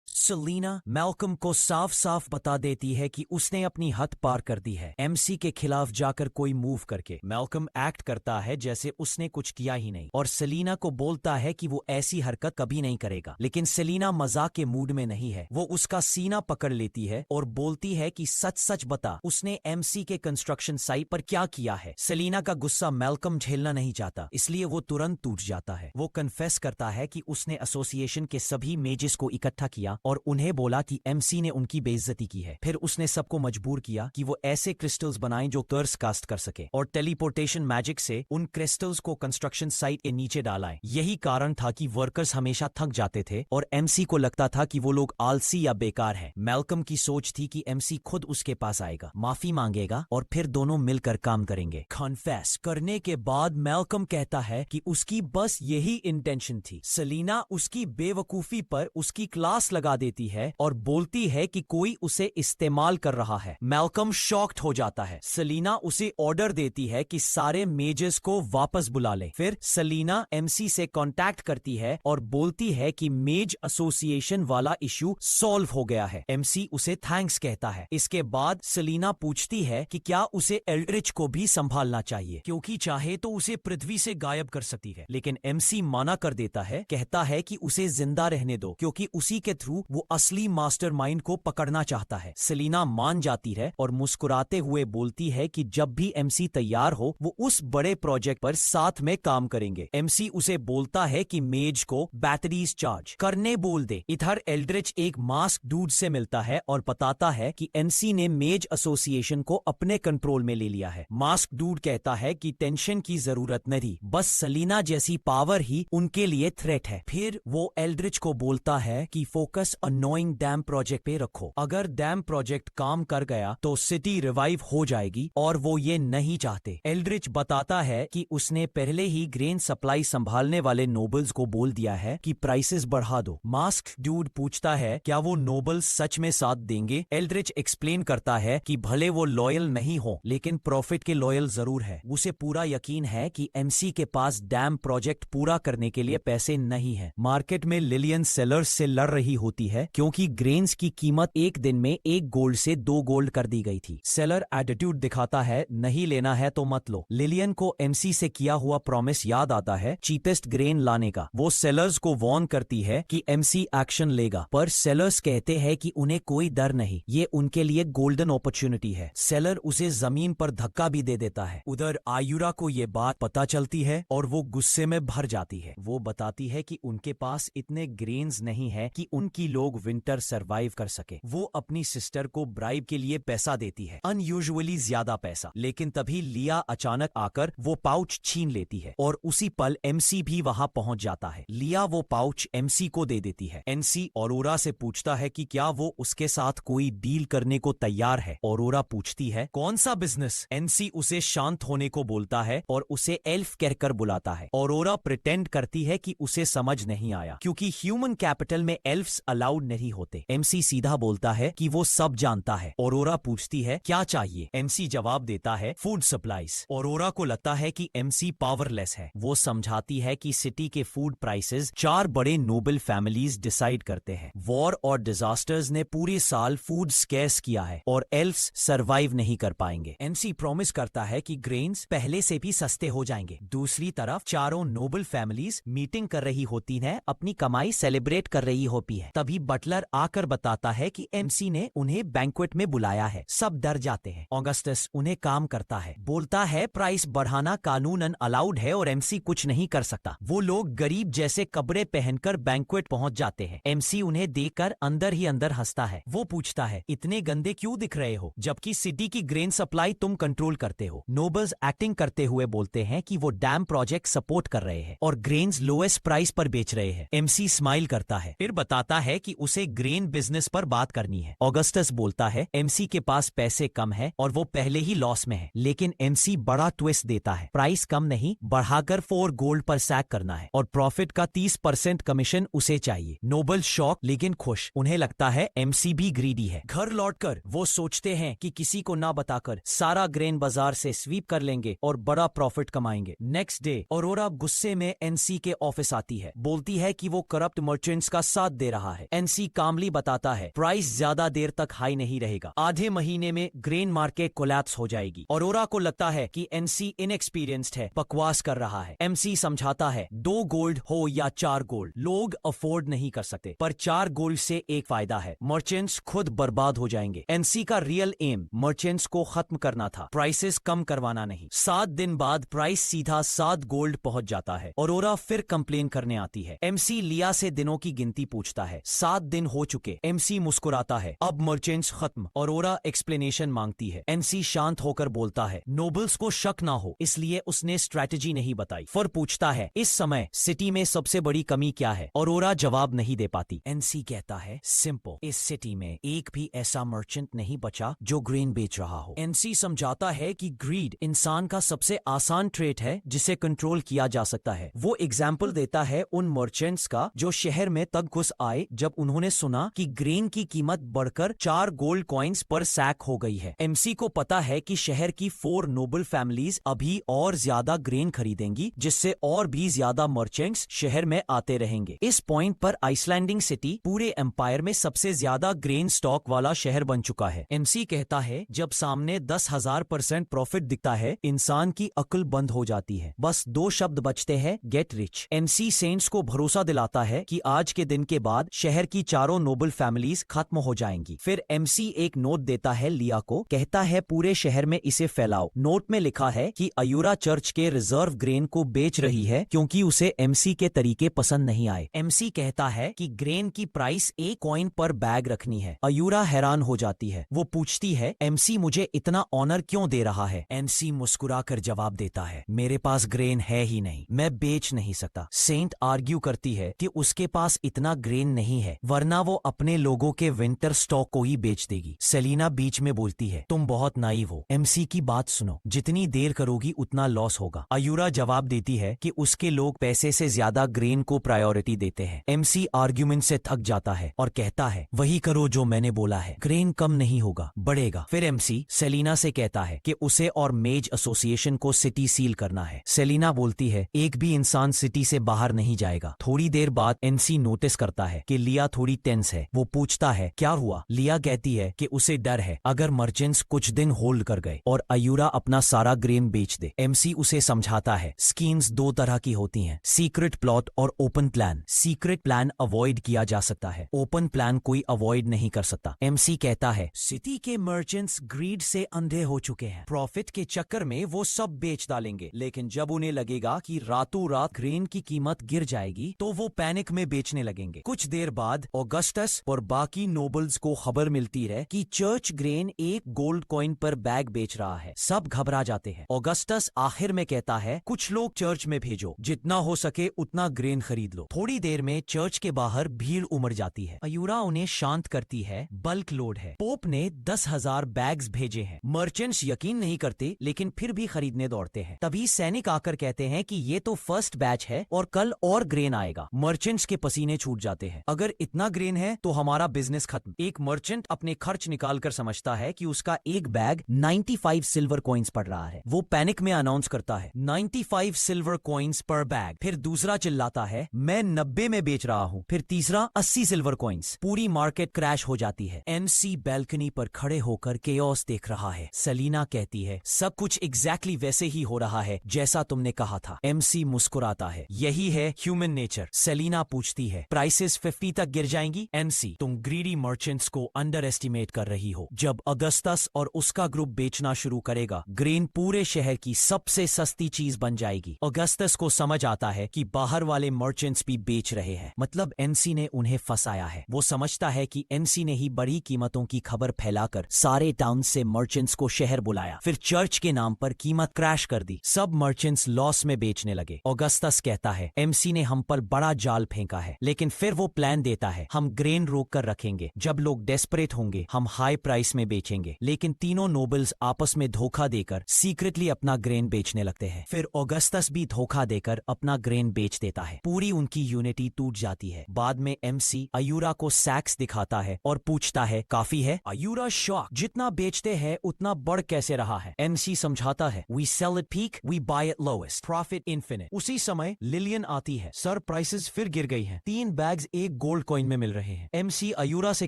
सेलिना मैल्कम को साफ साफ बता देती है कि उसने अपनी हद पार कर दी है, एमसी के खिलाफ जाकर कोई मूव करके। मैल्कम एक्ट करता है जैसे उसने कुछ किया ही नहीं और सेलिना को बोलता है कि वो ऐसी हरकत कभी नहीं करेगा। लेकिन सेलिना मजाक के मूड में नहीं है। वो उसका सीना पकड़ लेती है और बोलती है कि सच सच बता, उसने एमसी के कंस्ट्रक्शन साइट पर क्या किया है। सेलिना का गुस्सा मैल्कम झेलना नहीं चाहता, इसलिए वो तुरंत टूट जाता है। वो कन्फेस करता है कि उसने एसोसिएशन के सभी मेजेस को इकट्ठा किया और उन्हें बोला कि एमसी ने उनकी बेइज्जती की है। फिर उसने सबको मजबूर किया कि वो ऐसे क्रिस्टल्स बनाएं जो कर्स कास्ट कर सके और टेलीपोर्टेशन मैजिक से उन क्रिस्टल्स को कंस्ट्रक्शन साइट के नीचे डालाएं। यही कारण था कि वर्कर्स हमेशा थक जाते थे और एमसी को लगता था कि वो लोग आलसी या बेकार हैं। मैल्कम की सोच थी कि एमसी खुद उसके पास आएगा, माफी मांगेगा और फिर दोनों मिलकर काम करेंगे। कन्फेस करने के बाद मैल्कम कहता है कि उसकी बस यही इंटेंशन थी। सेलिना उसकी बेवकूफी पर उसकी क्लास लगा बता देती है और बोलती है कि कोई उसे इस्तेमाल कर रहा है। मैल्कम शॉक्ड हो जाता है। सेलिना उसे ऑर्डर देती है कि सारे मेजर्स को वापस बुला ले। फिर सेलिना एमसी से कांटेक्ट करती है और बोलती है कि मेज एसोसिएशन वाला इशू सॉल्व हो गया है। एमसी उसे थैंक्स कहता है। इसके बाद सेलिना पूछती है कि क्या उसे एल्ड्रिच को भी संभालना चाहिए, क्योंकि चाहे तो उसे पृथ्वी से गायब कर सकती है। लेकिन एमसी मना कर देता है, कहता है कि उसे जिंदा रहने दो क्योंकि उसी के थ्रू वो असली मास्टरमाइंड को पकड़ना चाहता है। सेलिना मान जाती है और मुस्कुराते हुए बोलती है कि जब भी एमसी तैयार हो वो उस बड़े प्रोजेक्ट पर साथ में काम करेंगे। एमसी उसे बोलता है कि मेज को बैटरीज चार्ज करने बोल दे। इधर एल्ड्रिच एक मास्क डूड से मिलता है और बताता है कि एमसी ने मेज एसोसिएशन को अपने कंट्रोल में ले लिया है। मास्क डूड कहता है कि टेंशन की जरूरत नहीं, बस सेलिना जैसी पावर ही उनके लिए थ्रेट है। फिर वो एल्ड्रिच को बोलता है कि फोकस अनोइंग डैम प्रोजेक्ट पे रखो। अगर डैम प्रोजेक्ट काम कर गया तो सिटी रिवाइव हो जाएगी और वो ये नहीं चाहते। एल्ड्रिच बताता है कि उसने पहले ही ग्रेन सप्लाई संभालने वाले नोबल्स को बोल दिया है कि प्राइसेस बढ़ा दो। मास्क डूड पूछता है क्या वो नोबल्स सच में साथ देंगे। एल्ड्रिच एक्सप्लेन करता है कि भले वो लॉयल नहीं हो लेकिन प्रॉफिट के लॉयल जरूर है। उसे पूरा यकीन है कि एमसी के पास डैम प्रोजेक्ट पूरा करने के लिए पैसे नहीं है। मार्केट में लिलियन सेलर्स से लड़ रही होती है क्योंकि ग्रेन्स की कीमत एक दिन में 1 गोल्ड से 2 गोल्ड कर दी गई थी। सेलर एटीट्यूड दिखाता है, नहीं लेना है तो मत लो। लिलियन को एमसी से किया हुआ प्रॉमिस याद आता है चीपेस्ट ग्रेन लाने का। वो सेलर्स को वार्न करती है कि एमसी एक्शन लेगा, पर सेलर्स कहते हैं कि उन्हें कोई डर नहीं, ये उनके लिए गोल्डन अपॉर्चुनिटी है। सेलर उसे जमीन पर धक्का भी दे देता है। उधर आयुरा को ये बात पता चलती है और वो गुस्से में भर जाती है। वो बताती है कि उनके पास इतने ग्रेन्स नहीं है कि उनकी लोग विंटर सरवाइव कर सके। वो अपनी सिस्टर को ब्राइब के लिए पैसा देती है, अनयूजुअली ज्यादा पैसा। लेकिन तभी लिया अचानक आकर वो पाउच छीन लेती है और उसी पल एमसी भी वहां पहुंच जाता है। लिया वो पाउच एमसी को दे देती है। एमसी ऑरोरा से पूछता है कि क्या वो उसके साथ कोई डील करने को तैयार है। ऑरोरा पूछती है कौन सा बिजनेस। एमसी उसे शांत होने को बोलता है और उसे एल्फ कहकर बुलाता है। ऑरोरा प्रिटेंड करती है कि उसे समझ नहीं आया क्योंकि ह्यूमन कैपिटल में एल्फ्स अलाउड नहीं होते। एमसी सीधा बोलता है कि वो सब जानता है। ऑरोरा पूछती है क्या चाहिए। एमसी जवाब देता है फूड सप्लाईज। ऑरोरा को लगता है कि एमसी पावरलेस है। वो समझाती है कि सिटी के फूड प्राइसेस 4 बड़े नोबल फैमिलीज डिसाइड करते हैं। वॉर और डिजास्टर्स ने पूरे साल फूड स्कैर्स किया है और एल्फ्स सरवाइव नहीं कर पाएंगे। एमसी प्रॉमिस करता है कि ग्रेन्स पहले से भी सस्ते हो जाएंगे। दूसरी तरफ चारों नोबल फैमिलीज मीटिंग कर रही होती हैं, अपनी कमाई सेलिब्रेट कर रही होती है। तभी बटलर आकर बताता है कि एमसी ने उन्हें बैंक्वेट में बुलाया है। सब डर जाते हैं। ऑगस्टस उन्हें काम करता है, बोलता है प्राइस बढ़ाना कानूनन अलाउड है और एमसी कुछ नहीं कर सकता। वो लोग गरीब जैसे कपड़े पहनकर बैंक्वेट पहुंच जाते हैं। एमसी उन्हें देखकर अंदर ही अंदर हंसता है। वो पूछता है इतने गंदे क्यों दिख रहे हो जबकि सिटी की ग्रेन सप्लाई तुम कंट्रोल करते हो। नोबल्स एक्टिंग करते हुए बोलते हैं कि वो डैम प्रोजेक्ट सपोर्ट कर रहे हैं और ग्रेन्स लोएस्ट प्राइस पर बेच रहे हैं। एमसी स्माइल करता है, फिर बताता है कि उसे ग्रेन बिजनेस पर बात करनी है। ऑगस्टस बोलता है एमसी के पास पैसे कम है और वो पहले ही लॉस में है। लेकिन एमसी बड़ा ट्विस्ट देता है, प्राइस कम नहीं बढ़ाकर 4 गोल्ड पर सैक करना है और प्रॉफिट का 30% कमीशन उसे चाहिए। नोबल शॉक लेकिन खुश। उन्हें लगता है एमसी भी ग्रीडी है। घर लौटकर वो सोचते हैं कि किसी को ना बताकर सारा ग्रेन बाजार से स्वीप कर लेंगे और बड़ा प्रॉफिट कमाएंगे। नेक्स्ट डे ऑरोरा गुस्से में एनसी के ऑफिस आती है, बोलती है कि वो करप्ट मर्चेंट्स का साथ दे रहा है। एनसी कामली बताता है प्राइस ज्यादा देर तक हाई नहीं रहेगा, आधे महीने में ग्रेन मार्केट कोलैप्स हो जाएगी। ऑरोरा को लगता है कि एनसी इनएक्सपीरियंस्ड है, बकवास कर रहा है। एमसी समझाता है 2 गोल्ड हो या 4 गोल्ड लोग अफोर्ड नहीं कर सकते, पर 4 गोल्ड से एक फायदा है, मर्चेंट्स खुद बर्बाद हो जाएंगे। एनसी का रियल एम मर्चेंट्स को खत्म करना था, प्राइसेस कम करवाना नहीं। 7 दिन बाद प्राइस सीधा 7 गोल्ड पहुंच जाता है। ऑरोरा फिर कंप्लेन करने आती है। एमसी लिया से दिनों की गिनती पूछता है, 7 दिन हो चुके। एमसी मुस्कुराता है, अब मर्चेंट्स खत्म। ऑरोरा एक्सप्लेनेशन मांगती है। एनसी शांत होकर बोलता है नोबल्स को शक ना हो इसलिए उसने स्ट्रेटेजी नहीं बताई। फिर पूछता है इस समय सिटी में सबसे बड़ी कमी क्या है। ऑरोरा जवाब नहीं दे पाती। एनसी कहता है सिंपल, इस सिटी में एक भी ऐसा मर्चेंट नहीं बचा जो ग्रेन बेच रहा हो। एनसी समझाता है कि ग्रीड इंसान का सबसे आसान ट्रेट है जिसे कंट्रोल किया जा सकता है। वो एग्जाम्पल देता है उन मर्चेंट्स का जो शहर में तब घुस आए जब उन्होंने सुना कि ग्रेन की कीमत बढ़कर 4 गोल्ड कॉइन्स पर सैक हो गई है। एमसी को पता है कि शहर की 4 नोबल फैमिलीज अभी और ज्यादा ग्रेन खरीदेंगी, जिससे और भी ज्यादा मर्चेंट्स शहर में आते रहेंगे। इस पॉइंट पर आइसलैंडिंग सिटी पूरे एम्पायर में सबसे ज्यादा ग्रेन स्टॉक वाला शहर बन चुका है। एमसी कहता है, जब सामने 10,000% प्रॉफिट दिखता है, इंसान की अक्ल बंद हो जाती है। बस 2 शब्द बचते हैं, गेट रिच। एमसी सेंट्स को भरोसा दिलाता है कि आज के दिन के बाद शहर की 4 नोबल फैमिलीज खत्म हो जाएंगी। फिर एमसी एक नोट देता है लिया को, कहता है पूरे शहर में इसे फैलाओ। नोट में लिखा है कि अयूरा चर्च के रिजर्व ग्रेन को बेच रही है क्योंकि उसे एमसी के तरीके पसंद नहीं आए। एमसी कहता है कि ग्रेन की प्राइस 1 कॉइन पर बैग रखनी है। अयूरा हैरान हो जाती है। वो पूछती है, एमसी मुझे इतना ऑनर क्यों दे रहा है? एमसी मुस्कुराकर जवाब देता है, मेरे पास ग्रेन है ही नहीं, मैं बेच नहीं सकता। सेंट आर्ग्यू करती है कि उसके पास इतना ग्रेन नहीं है, वरना वो अपने लोगों के विंटर स्टॉक को ही बेच देगी। सेलिना बीच में बोलती है, तुम बहुत नाइव हो, एमसी की बात सुनो, जितनी देर करोगी उतना लॉस होगा। अयूरा जवाब देती है कि उसके लोग पैसे से ज्यादा ग्रेन को प्रायोरिटी देते हैं। एमसी आर्ग्यूमेंट से थक जाता है और कहता है, वही करो जो मैंने बोला है, ग्रेन कम नहीं होगा, बढ़ेगा। फिर एमसी सेलिना से कहता है कि उसे और मेज एसोसिएशन को सिटी सील करना है। सेलिना बोलती है, एक भी इंसान सिटी से बाहर नहीं जाएगा। थोड़ी देर बाद एमसी नोटिस करता है कि लिया थोड़ी टेंस है। वो पूछता है, क्या हुआ? लिया कहती है कि उसे डर है अगर मर्चेंट्स कुछ दिन होल्ड कर गए और अयूरा अपना सारा ग्रेन बेच दे। एमसी उसे समझाता है, स्कीम्स 2 तरह की होती हैं, सीक्रेट प्लॉट और open plan. Secret plan avoid किया जा सकता है, ओपन प्लान कोई अवॉइड नहीं कर सकता। एमसी कहता है, सिटी के मर्चेंट्स ग्रीड से अंधे हो चुके हैं, प्रॉफिट के चक्कर में वो सब बेच डालेंगे, लेकिन जब उन्हें लगेगा कि रातों रात ग्रेन की कीमत गिर जाएगी तो वो पैनिक में बेचने लगेंगे। कुछ देर बाद ऑगस्टस और बाकी नोबल्स को खबर मिलती है कि चर्च ग्रेन 1 गोल्ड कॉइन पर बैग बेच रहा है। सब घबरा जाते हैं। ऑगस्टस आखिर में कहता है, कुछ लोग चर्च में भेजो, जितना हो सके उतना ग्रेन खरीद लो। थोड़ी देर में चर्च के बाहर भीड़ उमड़ जाती है। अयूरा उन्हें शांत करती है, बल्क लोड है, पोप ने 10,000 बैग्स भेजे हैं। मर्चेंट्स यकीन नहीं करते लेकिन फिर भी खरीदने दौड़ते हैं। तभी सैनिक आकर कहते हैं कि ये तो फर्स्ट बैच है और कल और ग्रेन आएगा। मर्चेंट्स के पसीने छूट जाते हैं। अगर इतना ग्रेन है तो हमारा बिजनेस खत्म। एक मर्चेंट अपने खर्च निकालकर समझता है कि उसका एक बैग 95 सिल्वर कॉइन्स पड़ रहा है। वो पैनिक में अनाउंस करता है, 95 सिल्वर कॉइन्स पर बैग। फिर दूसरा चिल्लाता है, मैं 90 में बेच रहा हूँ। फिर तीसरा 80 सिल्वर कॉइन्स। पूरी मार्केट क्रैश हो जाती है। एमसी बैल्कनी पर खड़े होकर केओस देख रहा है। सेलिना कहती है, सब कुछ एग्जैक्टली वैसे ही हो रहा है जैसा तुमने कहा था। एमसी मुस्कुराता है, यही है ह्यूमन नेचर। सेलिना पूछती है, प्राइसेस 50 तक गिर जाएंगी? एमसी, तुम ग्रीडी मर्चेंट्स को अंडर एस्टिमेट कर रही हो। जब अगस्टस और उसका ग्रुप बेचना शुरू करेगा, ग्रेन पूरे शहर की सबसे सस्ती चीज बन जाएगी। अगस्टस को समझ आता है कि बाहर वाले मर्चेंट्स भी बेच रहे हैं, मतलब एमसी ने उन्हें फंसाया है। वो समझता है कि एमसी ने ही बड़ी कीमतों की खबर फैलाकर सारे टाउन से मर्चेंट्स को शहर बुलाया, फिर चर्च के नाम पर कीमत क्रैश कर दी। सब मर्चेंट्स लॉस में बेचने लगे। अगस्टस कहता है, एमसी ने हम पर बड़ा जाल फेंका है, लेकिन फिर वो प्लान देता है, हम ग्रेन रोक कर रखेंगे, जब लोग डेस्परेट होंगे हम हाई प्राइस में बेचेंगे। लेकिन तीनों नोबल्स आपस में धोखा देकर सीक्रेटली अपना ग्रेन बेचने लगते हैं। फिर ऑगस्टस भी धोखा देकर अपना ग्रेन बेच देता है। पूरी उनकी यूनिटी टूट जाती है। बाद में एमसी अयूरा को सैक्स दिखाता है और पूछता है, काफी है? अयूरा शॉक, जितना बेचते हैं उतना बढ़ कैसे रहा है? एमसी समझाता है, we sell it peak, we buy it lowest, profit infinite. उसी समय लिलियन आती है, सर प्राइसेस फिर गिर गई हैं, 3 बैग्स 1 गोल्ड कॉइन में मिल रहे हैं। एमसी अयूरा से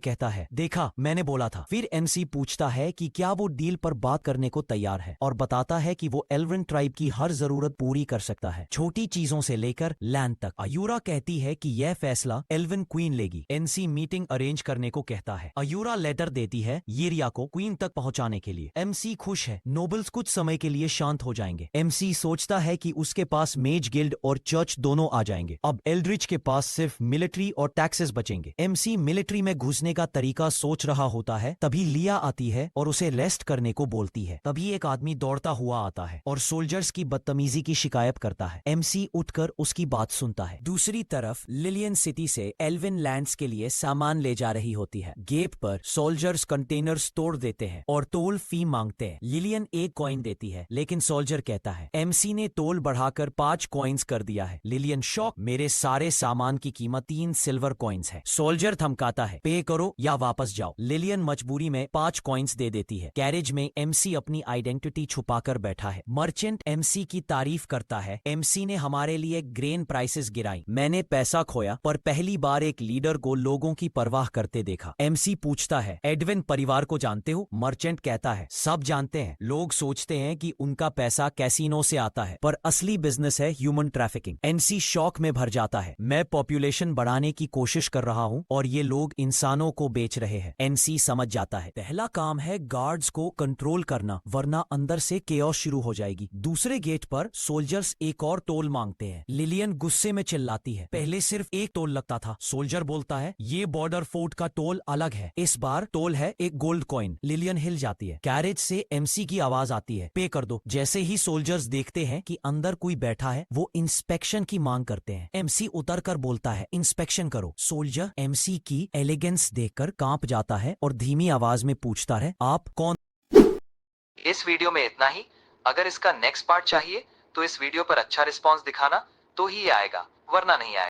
कहता है, देखा मैंने बोला था। फिर एमसी पूछता है कि क्या वो डील पर बात करने को तैयार है और बताता है कि वो एल्वन ट्राइब की हर जरूरत पूरी कर सकता है, छोटी चीजों से लेकर लैंड तक। अयूरा कहती है कि यह फैसला एल्वन क्वीन लेगी। एमसी मीटिंग अरेंज करने को कहता है। अयूरा लेटर देती है येरिया को क्वीन तक पहुंचाने के लिए। एमसी खुश है, नोबल्स कुछ समय के लिए शांत हो जाएंगे। एमसी सोचता है कि उसके पास मेज गिल्ड और चर्च दोनों आ जाएंगे। अब एल्ड्रिच के पास सिर्फ मिलिट्री और टैक्सेस बचेंगे। एमसी मिलिट्री में घुसने का तरीका सोच रहा होता है, तभी लिया आती है और उसे रेस्ट करने को बोलती है। तभी एक आदमी दौड़ता हुआ आता है और सोल्जर्स की बदतमीजी की शिकायत करता है। एमसी उठकर उसकी बात सुनता है। दूसरी तरफ लिलियन सिटी से एल्विन लैंड्स के लिए सामान ले जा रही होती है। गेट पर सोल्जर्स कंटेनर्स तोड़ देते हैं और टोल फी मांगते हैं। लिलियन 1 कॉइन देती है, लेकिन सोल्जर कहता है, एमसी ने टोल बढ़ाकर 5 कॉइन्स कर दिया है। लिलियन शॉक, मेरे सारे सामान की कीमत 3 सिल्वर कॉइन्स है। सोल्जर धमकाता है, पे करो या वापस जाओ। लिलियन मजबूरी में 5 कॉइन्स दे देती है। गैरेज में एमसी अपनी आइडेंटिटी छुपाकर बैठा है। मर्चेंट एमसी की तारीफ करता है, एमसी ने हमारे लिए ग्रेन प्राइसेस गिराई। मैंने पैसा खोया पर पहली बार एक लीडर को लोगों की परवाह करते देखा। एमसी पूछता है, एडविन परिवार को जानते हो? मर्चेंट कहता है, सब जानते हैं। लोग सोचते हैं कि उनका पैसा कैसीनो से आता है, पर असली बिजनेस है ह्यूमन ट्रैफिकिंग। एमसी शॉक में भर जाता है, मैं पॉपुलेशन बढ़ाने की कोशिश कर रहा हूं और ये लोग इंसानों को बेच रहे हैं। एमसी समझ जाता है, पहला काम है गार्ड्स को कंट्रोल करना, वरना अंदर से केओस शुरू हो जाएगी। दूसरे गेट पर सोल्जर्स एक और टोल मांगते हैं। लिलियन गुस्से में चिल्लाती है, पहले सिर्फ एक टोल लगता था। सोल्जर बोलता है, ये बॉर्डर फोर्ट का टोल अलग है, इस बार टोल है एक गोल्ड कॉइन। लिलियन हिल जाती है। कैरेज से एमसी की आवाज आती है, पे कर दो। जैसे ही सोल्जर्स देखते हैं कि अंदर कोई बैठा है, वो इंस्पेक्शन की मांग करते हैं। एमसी उतर कर बोलता है, इंस्पेक्शन करो। सोल्जर एमसी की एलिगेंस देखकर कांप जाता है और धीमी आवाज में पूछता है, आप कौन? इस वीडियो में इतना ही। अगर इसका नेक्स्ट पार्ट चाहिए तो इस वीडियो पर अच्छा रिस्पॉन्स दिखाना, तो ही आएगा, वरना नहीं आएगा।